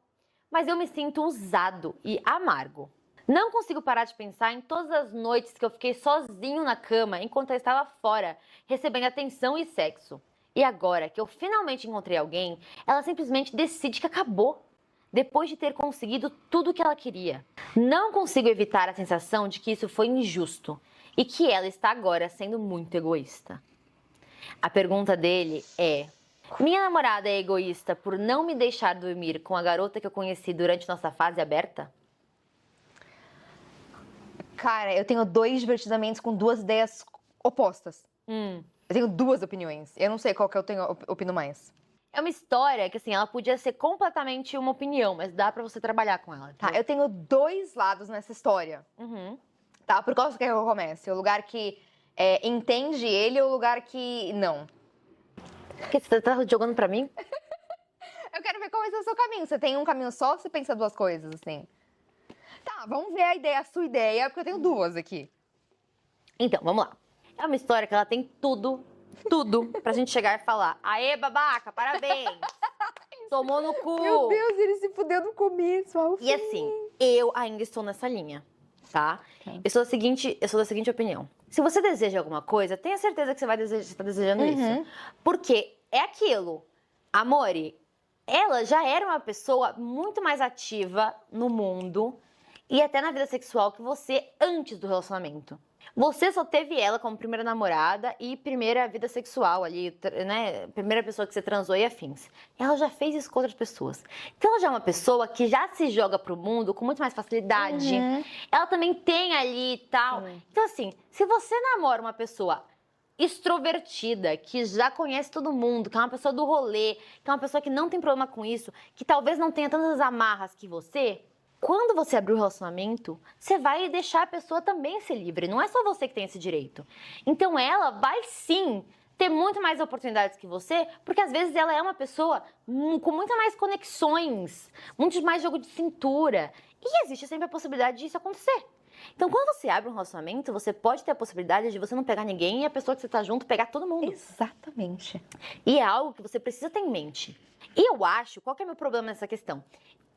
Mas eu me sinto usado e amargo. Não consigo parar de pensar em todas as noites que eu fiquei sozinho na cama enquanto eu estava fora, recebendo atenção e sexo. E agora que eu finalmente encontrei alguém, ela simplesmente decide que acabou. Depois de ter conseguido tudo o que ela queria. Não consigo evitar a sensação de que isso foi injusto e que ela está agora sendo muito egoísta. A pergunta dele é: minha namorada é egoísta por não me deixar dormir com a garota que eu conheci durante nossa fase aberta? Cara, eu tenho 2 divertidamente com 2 ideias opostas. Eu tenho 2 opiniões. Eu não sei qual que eu opino mais. É uma história que, assim, ela podia ser completamente uma opinião, mas dá pra você trabalhar com ela. Tá, eu tenho 2 lados nessa história. Tá, por qual você quer que eu comece? O lugar que entende ele ou o lugar que não? O que você tá jogando pra mim? Eu quero ver qual vai ser o seu caminho. Você tem um caminho só ou você pensa 2 coisas, assim? Tá, vamos ver a sua ideia, porque eu tenho 2 aqui. Então, vamos lá. É uma história que ela tem tudo pra gente chegar e falar: aê, babaca, parabéns! Tomou no cu! Meu Deus, ele se fudeu no começo, ao fim. E assim, eu ainda estou nessa linha, tá? Eu sou da seguinte opinião. Se você deseja alguma coisa, tenha certeza que você tá desejando isso. Porque é aquilo. Amore, ela já era uma pessoa muito mais ativa no mundo e até na vida sexual que você antes do relacionamento. Você só teve ela como primeira namorada e primeira vida sexual ali, né? Primeira pessoa que você transou e afins. Ela já fez isso com outras pessoas. Então ela já é uma pessoa que já se joga pro mundo com muito mais facilidade. Ela também tem ali e tal. Então assim, se você namora uma pessoa extrovertida, que já conhece todo mundo, que é uma pessoa do rolê, que é uma pessoa que não tem problema com isso, que talvez não tenha tantas amarras que você... Quando você abrir o relacionamento, você vai deixar a pessoa também ser livre. Não é só você que tem esse direito. Então ela vai sim ter muito mais oportunidades que você, porque às vezes ela é uma pessoa com muito mais conexões, muito mais jogo de cintura. E existe sempre a possibilidade disso acontecer. Então quando você abre um relacionamento, você pode ter a possibilidade de você não pegar ninguém e a pessoa que você tá junto pegar todo mundo. Exatamente. E é algo que você precisa ter em mente. E eu acho, qual que é o meu problema nessa questão?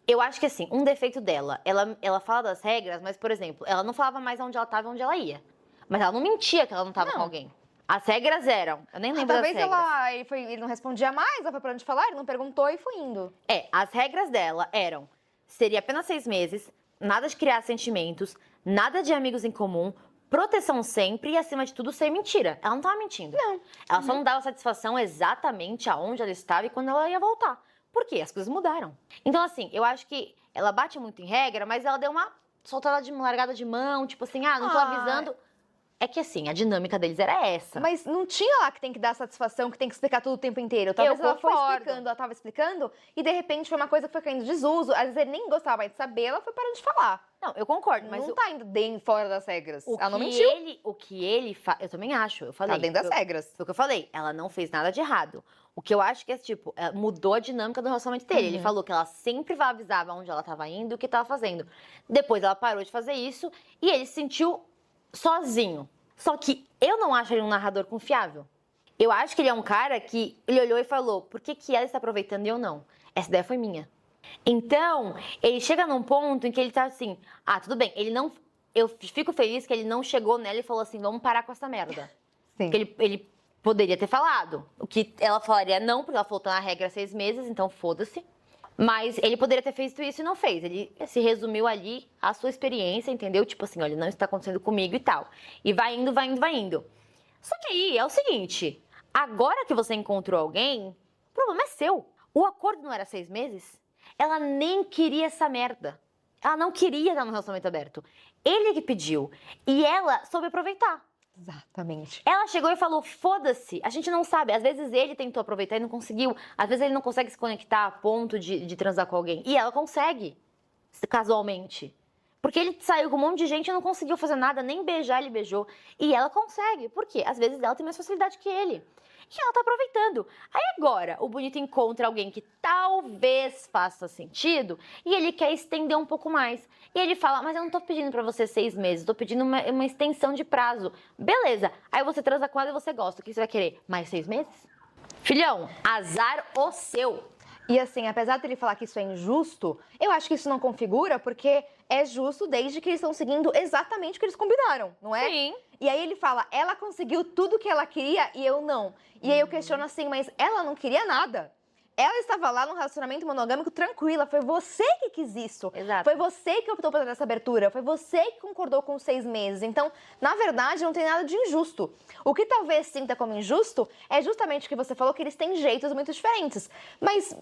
Eu acho que, assim, um defeito dela, ela fala das regras, mas, por exemplo, ela não falava mais onde ela estava e onde ela ia. Mas ela não mentia que ela não estava com alguém. As regras eram, eu nem lembro das regras. Talvez ele não respondia mais, ela foi pra onde falar, ele não perguntou e foi indo. As regras dela eram, seria apenas 6 meses, nada de criar sentimentos, nada de amigos em comum, proteção sempre e, acima de tudo, sem mentira. Ela não estava mentindo. Não. Ela só não dava satisfação exatamente aonde ela estava e quando ela ia voltar. Por quê? As coisas mudaram. Então, assim, eu acho que ela bate muito em regra, mas ela deu uma soltada de largada de mão, tipo assim, não tô avisando. É que, assim, a dinâmica deles era essa. Mas não tinha lá que tem que dar satisfação, que tem que explicar tudo o tempo inteiro. Talvez ela foi explicando, ela tava explicando, e de repente foi uma coisa que foi caindo de desuso. Às vezes ele nem gostava mais de saber, ela foi parando de falar. Não, eu concordo, mas... Não tá indo dentro, fora das regras. Ela não mentiu. O que ele faz... Eu também acho, eu falei. Tá dentro das regras. Foi o que eu falei. Ela não fez nada de errado. O que eu acho que é, tipo, mudou a dinâmica do relacionamento dele. Ele falou que ela sempre avisava onde ela tava indo e o que tava fazendo. Depois ela parou de fazer isso e ele se sentiu sozinho. Só que eu não acho ele um narrador confiável. Eu acho que ele é um cara que ele olhou e falou, por que ela está aproveitando e eu não? Essa ideia foi minha. Então, ele chega num ponto em que ele tá assim, tudo bem, ele não... Eu fico feliz que ele não chegou nela e falou assim, vamos parar com essa merda. Sim. Porque ele poderia ter falado. O que ela falaria não, porque ela falou, tá na regra 6 meses, então foda-se. Mas ele poderia ter feito isso e não fez. Ele se resumiu ali a sua experiência, entendeu? Tipo assim, olha, não está acontecendo comigo e tal. E vai indo, vai indo, vai indo. Só que aí é o seguinte, agora que você encontrou alguém, o problema é seu. O acordo não era 6 meses? Ela nem queria essa merda. Ela não queria estar no relacionamento aberto. Ele que pediu. E ela soube aproveitar. Exatamente. Ela chegou e falou, foda-se, a gente não sabe, às vezes ele tentou aproveitar e não conseguiu, às vezes ele não consegue se conectar a ponto de transar com alguém, e ela consegue, casualmente, porque ele saiu com um monte de gente e não conseguiu fazer nada, nem beijar ele beijou, e ela consegue, por quê? Às vezes ela tem mais facilidade que ele, e ela tá aproveitando. Aí agora, o bonito encontra alguém que talvez faça sentido e ele quer estender um pouco mais. E ele fala, mas eu não tô pedindo pra você 6 meses, tô pedindo uma extensão de prazo. Beleza, aí você transa com ela e você gosta, o que você vai querer? Mais 6 meses? Filhão, azar o seu. E assim, apesar dele falar que isso é injusto, eu acho que isso não configura, porque é justo desde que eles estão seguindo exatamente o que eles combinaram, não é? Sim. E aí ele fala, ela conseguiu tudo que ela queria e eu não. E aí eu questiono assim, mas ela não queria nada. Ela estava lá num relacionamento monogâmico tranquila, foi você que quis isso. Exato. Foi você que optou por essa abertura, foi você que concordou com os 6 meses. Então, na verdade, não tem nada de injusto. O que talvez sinta como injusto é justamente o que você falou, que eles têm jeitos muito diferentes. Mas,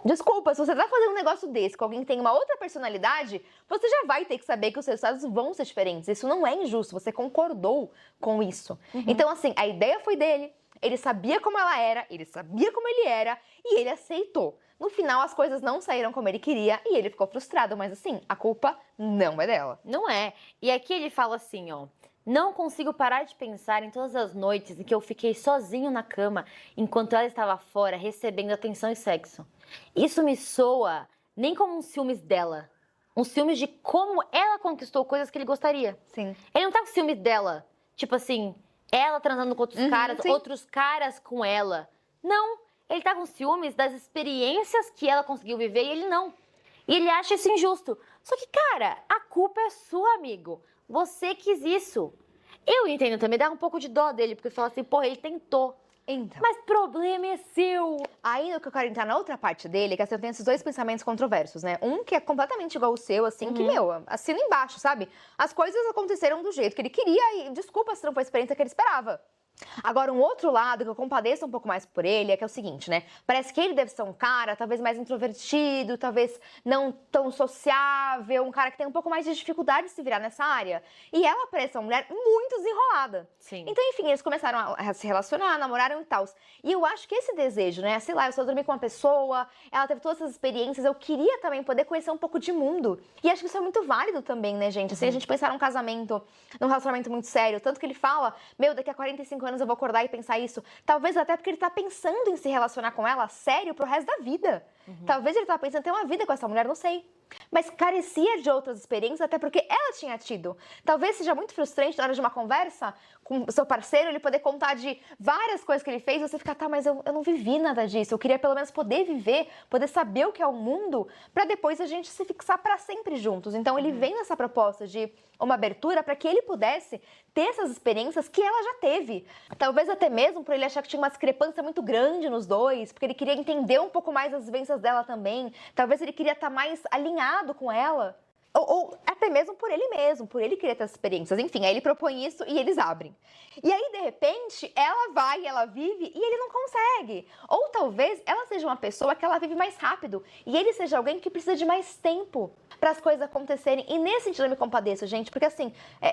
desculpa, se você tá fazendo um negócio desse com alguém que tem uma outra personalidade, você já vai ter que saber que os resultados vão ser diferentes. Isso não é injusto, você concordou com isso. Então, assim, a ideia foi dele. Ele sabia como ela era, ele sabia como ele era e ele aceitou. No final, as coisas não saíram como ele queria e ele ficou frustrado, mas assim, a culpa não é dela. Não é. E aqui ele fala assim, ó. Não consigo parar de pensar em todas as noites em que eu fiquei sozinho na cama enquanto ela estava fora recebendo atenção e sexo. Isso me soa nem como um ciúmes dela. Um ciúmes de como ela conquistou coisas que ele gostaria. Sim. Ele não tá com ciúmes dela. Tipo assim, ela transando com outros caras, sim. outros caras com ela. Não. Ele tá com ciúmes das experiências que ela conseguiu viver e ele não. E ele acha isso injusto. Só que, cara, a culpa é sua, amigo. Você quis isso. Eu entendo também, dá um pouco de dó dele, porque fala assim, porra, ele tentou. Então. Mas problema é seu. Aí o que eu quero entrar na outra parte dele, que assim, eu tenho esses dois pensamentos controversos, né? Um que é completamente igual ao seu, assim, que, meu, assina embaixo, sabe? As coisas aconteceram do jeito que ele queria e desculpa se não foi a experiência que ele esperava. Agora, um outro lado que eu compadeço um pouco mais por ele é que é o seguinte, né? Parece que ele deve ser um cara talvez mais introvertido, talvez não tão sociável, um cara que tem um pouco mais de dificuldade de se virar nessa área. E ela parece uma mulher muito desenrolada. Sim. Então, enfim, eles começaram a se relacionar, namoraram e tal. E eu acho que esse desejo, né? Sei lá, eu só dormi com uma pessoa, ela teve todas essas experiências, eu queria também poder conhecer um pouco de mundo. E acho que isso é muito válido também, né, gente? Se a gente pensar num casamento, num relacionamento muito sério, tanto que ele fala, meu, daqui a 45 anos eu vou acordar e pensar isso. Talvez até porque ele tá pensando em se relacionar com ela sério pro resto da vida. Talvez ele tá pensando em ter uma vida com essa mulher, não sei. Mas carecia de outras experiências, até porque ela tinha tido. Talvez seja muito frustrante na hora de uma conversa com o seu parceiro, ele poder contar de várias coisas que ele fez, e você ficar, tá, mas eu não vivi nada disso. Eu queria pelo menos poder viver, poder saber o que é o mundo, pra depois a gente se fixar pra sempre juntos. Então ele vem nessa proposta de uma abertura pra que ele pudesse ter essas experiências que ela já teve. Talvez até mesmo por ele achar que tinha uma discrepância muito grande nos dois, porque ele queria entender um pouco mais as vivências dela também. Talvez ele queria estar mais alinhado com ela. Ou até mesmo por ele mesmo, por ele querer ter essas experiências. Enfim, aí ele propõe isso e eles abrem. E aí, de repente, ela vai, ela vive e ele não consegue. Ou talvez ela seja uma pessoa que ela vive mais rápido e ele seja alguém que precisa de mais tempo para as coisas acontecerem. E nesse sentido eu me compadeço, gente, porque assim,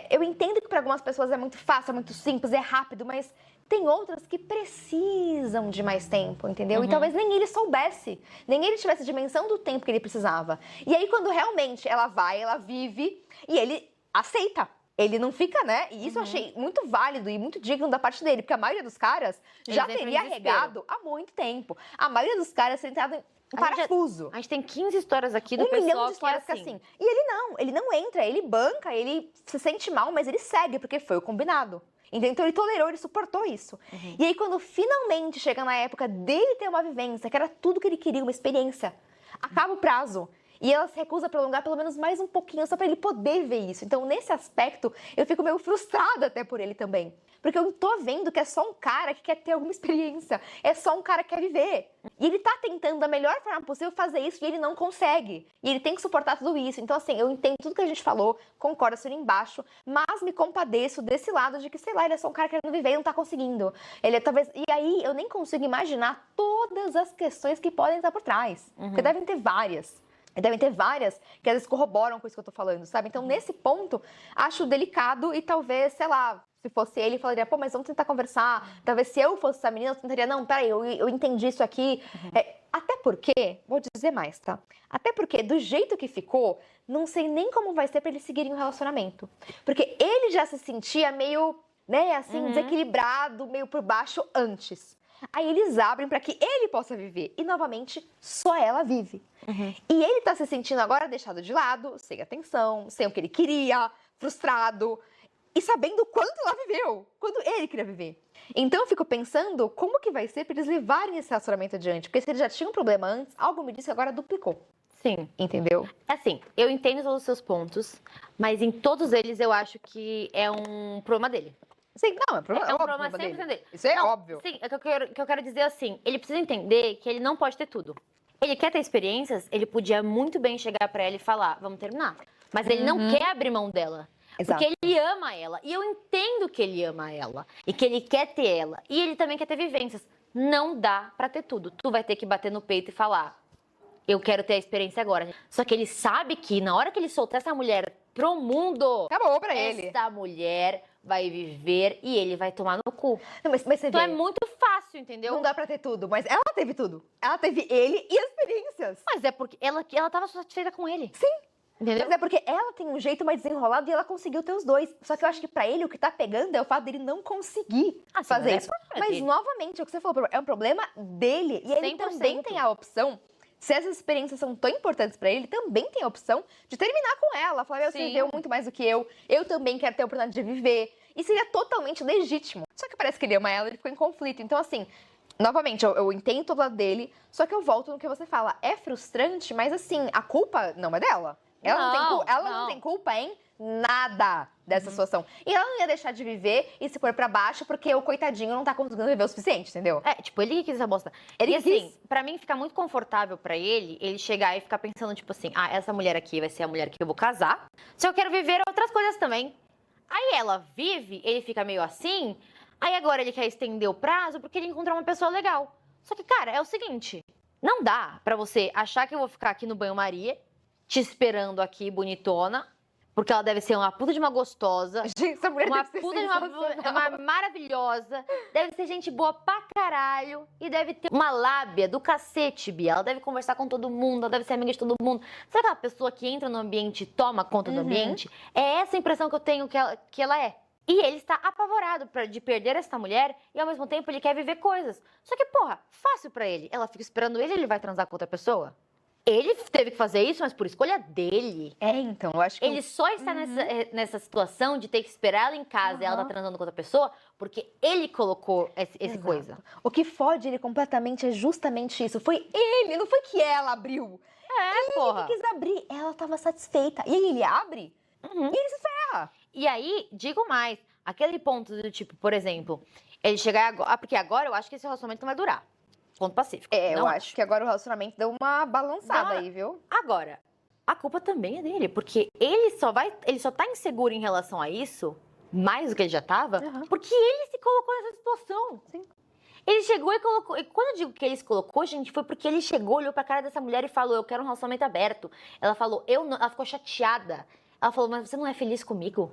eu entendo que para algumas pessoas é muito fácil, é muito simples, é rápido, mas tem outras que precisam de mais tempo, entendeu? E talvez nem ele soubesse, nem ele tivesse a dimensão do tempo que ele precisava. E aí, quando realmente ela vai, ela vive e ele aceita. Ele não fica, né? E isso eu achei muito válido e muito digno da parte dele, porque a maioria dos caras já teria arregado há muito tempo. A maioria dos caras teria entrado em parafuso. A gente tem 15 histórias aqui do 1 milhão pessoal de histórias que é assim. E ele não entra, ele banca, ele se sente mal, mas ele segue, porque foi o combinado. Então ele tolerou, ele suportou isso. E aí quando finalmente chega na época dele ter uma vivência, que era tudo que ele queria, uma experiência, acaba o prazo. E ela se recusa a prolongar pelo menos mais um pouquinho, só pra ele poder ver isso. Então, nesse aspecto, eu fico meio frustrada até por ele também. Porque eu tô vendo que é só um cara que quer ter alguma experiência. É só um cara que quer viver. E ele tá tentando da melhor forma possível fazer isso e ele não consegue. E ele tem que suportar tudo isso. Então, assim, eu entendo tudo que a gente falou, concordo, assino embaixo, mas me compadeço desse lado de que, sei lá, ele é só um cara querendo viver e não tá conseguindo. Ele é talvez... E aí, eu nem consigo imaginar todas as questões que podem estar por trás. Porque devem ter várias. Devem ter várias que às vezes corroboram com isso que eu tô falando, sabe? Então, nesse ponto, acho delicado e talvez, sei lá, se fosse ele, falaria, pô, mas vamos tentar conversar. Talvez se eu fosse essa menina, eu tentaria, não, peraí, eu entendi isso aqui. Até porque, vou dizer mais, tá? Até porque, do jeito que ficou, não sei nem como vai ser pra eles seguirem o relacionamento. Porque ele já se sentia meio, né, assim, desequilibrado, meio por baixo antes. Aí eles abrem pra que ele possa viver. E, novamente, só ela vive. E ele tá se sentindo agora deixado de lado, sem atenção, sem o que ele queria, frustrado. e sabendo quanto ela viveu, quanto ele queria viver. Então eu fico pensando como que vai ser pra eles levarem esse relacionamento adiante, porque se ele já tinha um problema antes, algo me disse que agora duplicou. Sim. Entendeu? Assim, eu entendo todos os seus pontos, mas em todos eles eu acho que é um problema dele. Sim, não, é um É um óbvio problema dele. 100% dele. Isso é Não, óbvio. Sim, é que eu quero dizer assim, ele precisa entender que ele não pode ter tudo. Ele quer ter experiências, ele podia muito bem chegar pra ela e falar, vamos terminar. Mas ele não quer abrir mão dela. Exato. Porque ele ama ela. E eu entendo que ele ama ela. E que ele quer ter ela. E ele também quer ter vivências. Não dá pra ter tudo. Tu vai ter que bater no peito e falar, eu quero ter a experiência agora. Só que ele sabe que na hora que ele soltar essa mulher pro mundo, Acabou pra ele. esta mulher vai viver e ele vai tomar no cu. Não, mas você Então vê, é muito fácil, entendeu? não dá pra ter tudo, mas ela teve tudo. Ela teve ele e as experiências. Mas é porque ela tava satisfeita com ele. Sim. Entendeu? Mas é porque ela tem um jeito mais desenrolado e ela conseguiu ter os dois. Só que eu acho que pra ele o que tá pegando é o fato dele não conseguir Ah, sim, fazer mas isso. é problema Mas dele. novamente, o que você falou é um problema dele. E ele 100%. também tem a opção, se essas experiências são tão importantes pra ele, também tem a opção de terminar com ela. Falar, você Sim. viveu muito mais do que eu também quero ter a oportunidade de viver. E seria totalmente legítimo. Só que parece que ele ama ela e ele ficou em conflito. Então, assim, novamente, eu entendo todo lado dele, só que eu volto no que você fala. É frustrante, mas assim, a culpa não é dela. Ela não tem culpa em nada dessa situação. E ela não ia deixar de viver e se pôr pra baixo porque o coitadinho não tá conseguindo viver o suficiente, entendeu? É, tipo, ele que quis essa bosta. Ele e assim, quis. pra mim fica muito confortável pra ele chegar e ficar pensando, tipo assim, ah, essa mulher aqui vai ser a mulher que eu vou casar. Só eu quero viver outras coisas também. Aí ela vive, ele fica meio assim, aí agora ele quer estender o prazo porque ele encontrou uma pessoa legal. Só que, cara, é o seguinte, não dá pra você achar que eu vou ficar aqui no banho-maria, te esperando aqui, bonitona, porque ela deve ser uma puta de uma gostosa, Gente, essa mulher uma deve ser puta de sensacional. uma maravilhosa, deve ser gente boa pra caralho e deve ter uma lábia do cacete, Bia. Ela deve conversar com todo mundo, ela deve ser amiga de todo mundo. Sabe aquela pessoa que entra no ambiente e toma conta do ambiente? É essa a impressão que eu tenho que ela é. E ele está apavorado de perder essa mulher e ao mesmo tempo ele quer viver coisas. Só que, porra, fácil pra ele. Ela fica esperando ele vai transar com outra pessoa? Ele teve que fazer isso, mas por escolha dele. É, então, eu acho que... Ele só está nessa situação de ter que esperar ela em casa e ela tá transando com outra pessoa porque ele colocou esse Exato. coisa. O que fode ele completamente é justamente isso. Foi ele, não foi que ela abriu. É, porra. Ele quis abrir, ela tava satisfeita. E aí ele abre e ele se ferra. E aí, digo mais, aquele ponto do tipo, por exemplo, ele chegar agora, porque agora eu acho que esse relacionamento não vai durar. Ponto pacífico. É, eu Não acho que agora o relacionamento deu uma balançada Dá- aí, viu? Agora, a culpa também é dele, porque ele só tá inseguro em relação a isso, mais do que ele já tava, Aham. porque ele se colocou nessa situação. Sim. Ele chegou e colocou. E quando eu digo que ele se colocou, gente, foi porque ele chegou, olhou pra cara dessa mulher e falou: eu quero um relacionamento aberto. Ela falou, eu não. Ela ficou chateada. Ela falou, mas você não é feliz comigo?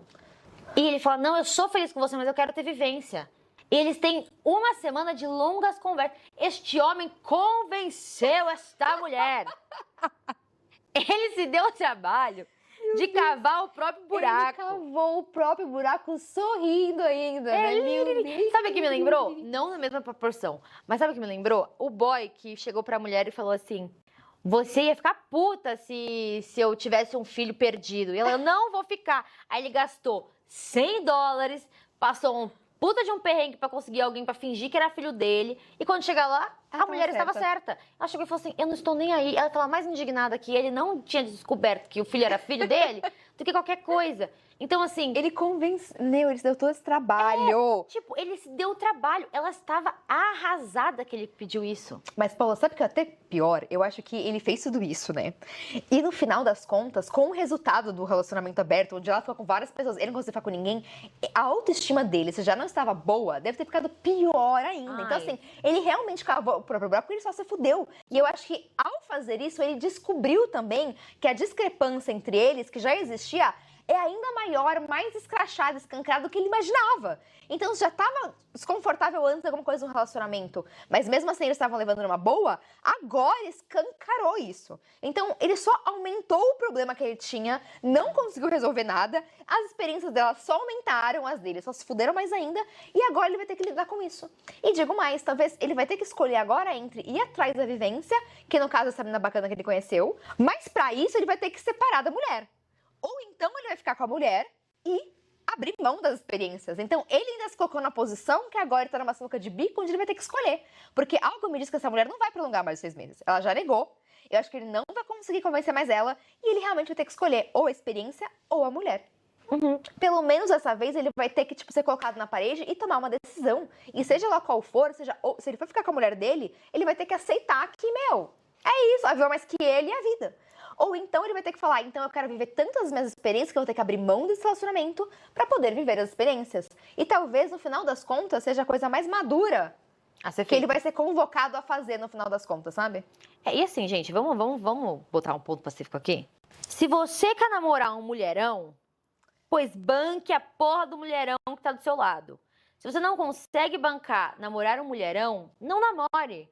E ele fala, não, eu sou feliz com você, mas eu quero ter vivência. E eles têm uma semana de longas conversas. Este homem convenceu esta mulher. Ele se deu o trabalho de cavar o próprio buraco. Ele cavou o próprio buraco sorrindo ainda, né? Meu Deus. Sabe o que me lembrou? Não na mesma proporção, mas sabe o que me lembrou? O boy que chegou pra mulher e falou assim: você ia ficar puta se eu tivesse um filho perdido. E ela, eu não vou ficar. Aí ele gastou $100, passou um puta de um perrengue pra conseguir alguém pra fingir que era filho dele. E quando chega lá, a mulher estava certa. Ela chegou e falou assim, eu não estou nem aí. Ela estava mais indignada que ele não tinha descoberto que o filho era filho dele do que qualquer coisa. Então, assim... Ele convenceu, ele se deu todo esse trabalho. Tipo, ele se deu o trabalho. Ela estava arrasada que ele pediu isso. Mas, Paula, sabe o que é até pior? Eu acho que ele fez tudo isso, né? E no final das contas, com o resultado do relacionamento aberto, onde ela ficou com várias pessoas, ele não conseguiu ficar com ninguém, a autoestima dele, se já não estava boa, deve ter ficado pior ainda. Então, Ai. assim, ele realmente cavou o próprio buraco porque ele só se fudeu. E eu acho que, ao fazer isso, ele descobriu também que a discrepância entre eles, que já existia, é ainda maior, mais escrachado, escancarado do que ele imaginava. Então, já estava desconfortável antes de alguma coisa no relacionamento, mas mesmo assim eles estavam levando numa boa, agora escancarou isso. Então, ele só aumentou o problema que ele tinha, não conseguiu resolver nada, as experiências dela só aumentaram, as dele só se fuderam mais ainda, e agora ele vai ter que lidar com isso. E digo mais, talvez ele vai ter que escolher agora entre ir atrás da vivência, que no caso essa menina bacana que ele conheceu, mas pra isso ele vai ter que separar da mulher. Ou então ele vai ficar com a mulher e abrir mão das experiências. Então, ele ainda se colocou na posição que agora ele tá numa sinuca de bico, onde ele vai ter que escolher. Porque algo me diz que essa mulher não vai prolongar mais de 6 meses. Ela já negou. Eu acho que ele não vai conseguir convencer mais ela. E ele realmente vai ter que escolher ou a experiência ou a mulher. Pelo menos dessa vez ele vai ter que, tipo, ser colocado na parede e tomar uma decisão. E seja lá qual for, ou, se ele for ficar com a mulher dele, ele vai ter que aceitar que, é isso, a vida mais que ele e a vida. Ou então ele vai ter que falar, então eu quero viver tantas minhas experiências que eu vou ter que abrir mão desse relacionamento pra poder viver as experiências. E talvez, no final das contas, seja a coisa mais madura que ele vai ser convocado a fazer no final das contas, sabe? E assim, gente, vamos botar um ponto pacífico aqui? Se você quer namorar um mulherão, pois banque a porra do mulherão que tá do seu lado. Se você não consegue bancar namorar um mulherão, não namore.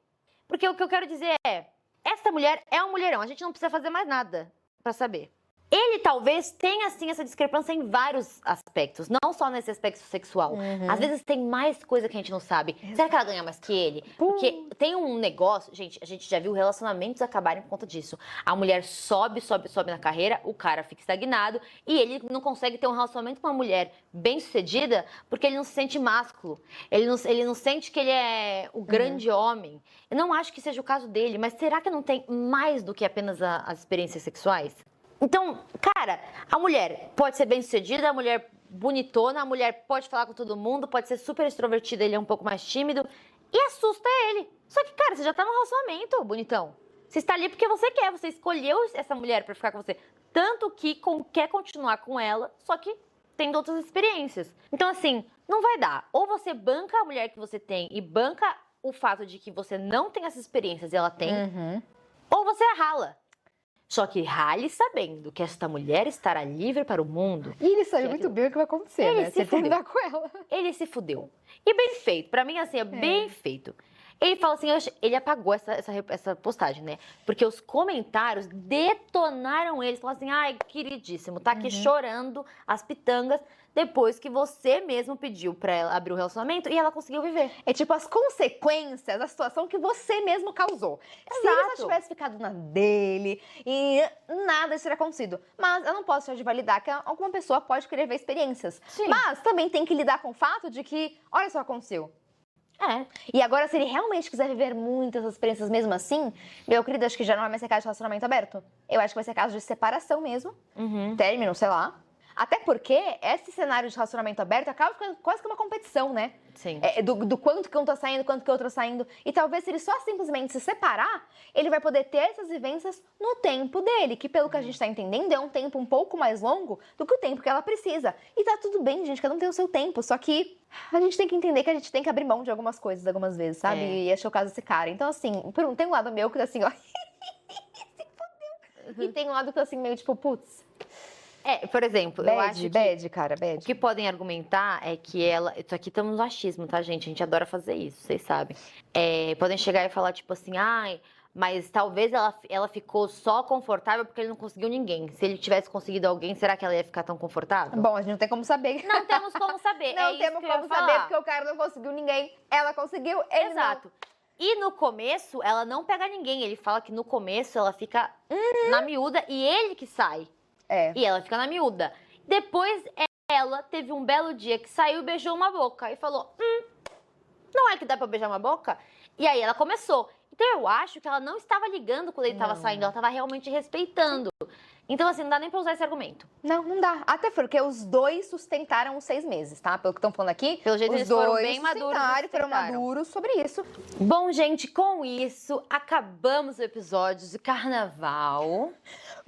Porque o que eu quero dizer é, essa mulher é um mulherão, a gente não precisa fazer mais nada pra saber. Ele talvez tenha, sim, essa discrepância em vários aspectos, não só nesse aspecto sexual. Às vezes tem mais coisa que a gente não sabe. Será que ela ganha mais que ele? Porque tem um negócio, gente, a gente já viu relacionamentos acabarem por conta disso. A mulher sobe na carreira, o cara fica estagnado e ele não consegue ter um relacionamento com uma mulher bem-sucedida porque ele não se sente másculo. Ele não sente que ele é o grande homem. Eu não acho que seja o caso dele, mas será que não tem mais do que apenas as experiências sexuais? Então, cara, a mulher pode ser bem-sucedida, a mulher bonitona, a mulher pode falar com todo mundo, pode ser super extrovertida, ele é um pouco mais tímido e assusta ele. Só que, cara, você já tá num relacionamento, bonitão. Você está ali porque você quer, você escolheu essa mulher pra ficar com você. Tanto que quer continuar com ela, só que tendo outras experiências. Então, assim, não vai dar. Ou você banca a mulher que você tem e banca o fato de que você não tem essas experiências e ela tem, ou você rala. Só que rale sabendo que esta mulher estará livre para o mundo. E ele sabe muito bem o que vai acontecer, ele né? Se terminar com ela. Ele se fudeu. E bem feito. Pra mim, assim, é bem feito. Ele fala assim, ele apagou essa postagem, né? Porque os comentários detonaram ele. Falaram assim, ai, queridíssimo, tá aqui chorando as pitangas depois que você mesmo pediu pra ela abrir o relacionamento e ela conseguiu viver. É tipo as consequências da situação que você mesmo causou. Exato. Se ele só tivesse ficado na dele e nada teria acontecido. Mas eu não posso deixar de validar que alguma pessoa pode querer ver experiências. Sim. Mas também tem que lidar com o fato de que, olha só o que aconteceu. E agora, se ele realmente quiser viver muitas experiências mesmo assim, meu querido, acho que já não vai mais ser caso de relacionamento aberto. Eu acho que vai ser caso de separação mesmo. Término, sei lá. Até porque esse cenário de relacionamento aberto acaba ficando quase que uma competição, né? Sim. Do quanto que um tá saindo, quanto que o outro tá saindo. E talvez se ele só simplesmente se separar, ele vai poder ter essas vivências no tempo dele. Que pelo que a gente tá entendendo, é um tempo um pouco mais longo do que o tempo que ela precisa. E tá tudo bem, gente, cada um tem o seu tempo. Só que a gente tem que entender que a gente tem que abrir mão de algumas coisas algumas vezes, sabe? E esse é o caso desse cara. Então, assim, tem um lado meu que tá assim, ó... se fodeu. E tem um lado que tá assim, meio tipo, putz... por exemplo, eu acho que bad. o que podem argumentar é que ela... Isso aqui estamos no achismo, tá, gente? A gente adora fazer isso, vocês sabem. Podem chegar e falar, tipo assim, ai, mas talvez ela ficou só confortável porque ele não conseguiu ninguém. Se ele tivesse conseguido alguém, será que ela ia ficar tão confortável? Bom, a gente não tem como saber. Não temos como saber. Não temos como saber porque o cara não conseguiu ninguém. Ela conseguiu, ele Exato. E no começo, ela não pega ninguém. Ele fala que no começo ela fica na miúda e ele que sai. E ela fica na miúda. Depois, ela teve um belo dia que saiu e beijou uma boca. E falou, não é que dá pra beijar uma boca? E aí ela começou. Então eu acho que ela não estava ligando quando ele estava saindo. Ela estava realmente respeitando. Então assim, não dá nem pra usar esse argumento. Não dá. Até porque os dois sustentaram os 6 meses, tá? Pelo que estão falando aqui. Pelo jeito os eles dois foram bem maduros. Foram maduros sobre isso. Bom, gente, com isso, acabamos o episódio de Carnaval.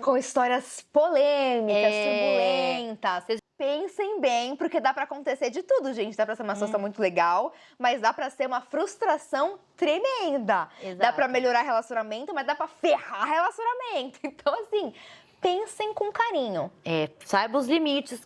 Com histórias polêmicas, turbulentas. Vocês pensem bem, porque dá pra acontecer de tudo, gente. Dá pra ser uma situação muito legal, mas dá pra ser uma frustração tremenda. Exato. Dá pra melhorar relacionamento, mas dá pra ferrar relacionamento. Então, assim, pensem com carinho. Saiba os limites,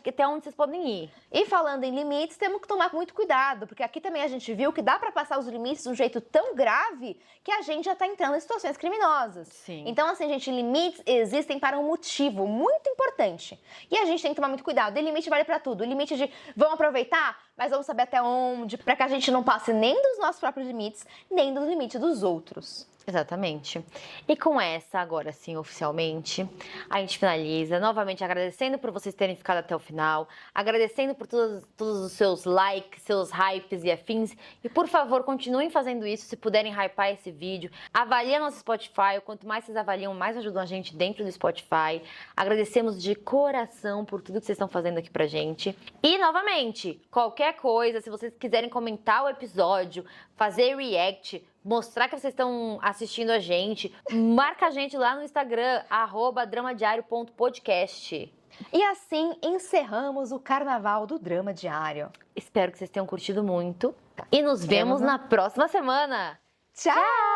até onde vocês podem ir. E falando em limites, temos que tomar muito cuidado, porque aqui também a gente viu que dá pra passar os limites de um jeito tão grave que a gente já tá entrando em situações criminosas. Sim. Então, assim, gente, limites existem para um motivo muito importante. E a gente tem que tomar muito cuidado. E limite vale pra tudo. O limite de vamos aproveitar, mas vamos saber até onde, pra que a gente não passe nem dos nossos próprios limites, nem dos limites dos outros. Exatamente. E com essa, agora sim, oficialmente, a gente finaliza. Novamente agradecendo por vocês terem ficado até o final, agradecendo por todos os seus likes, seus hypes e afins. E por favor, continuem fazendo isso, se puderem hypar esse vídeo. Avaliem nosso Spotify, quanto mais vocês avaliam, mais ajudam a gente dentro do Spotify. Agradecemos de coração por tudo que vocês estão fazendo aqui pra gente. E, novamente, qualquer coisa, se vocês quiserem comentar o episódio, fazer react, mostrar que vocês estão assistindo a gente, marca a gente lá no Instagram, @dramadiario.podcast. E assim encerramos o Carnaval do Drama Diário. Espero que vocês tenham curtido muito e nos vemos na próxima semana. Tchau!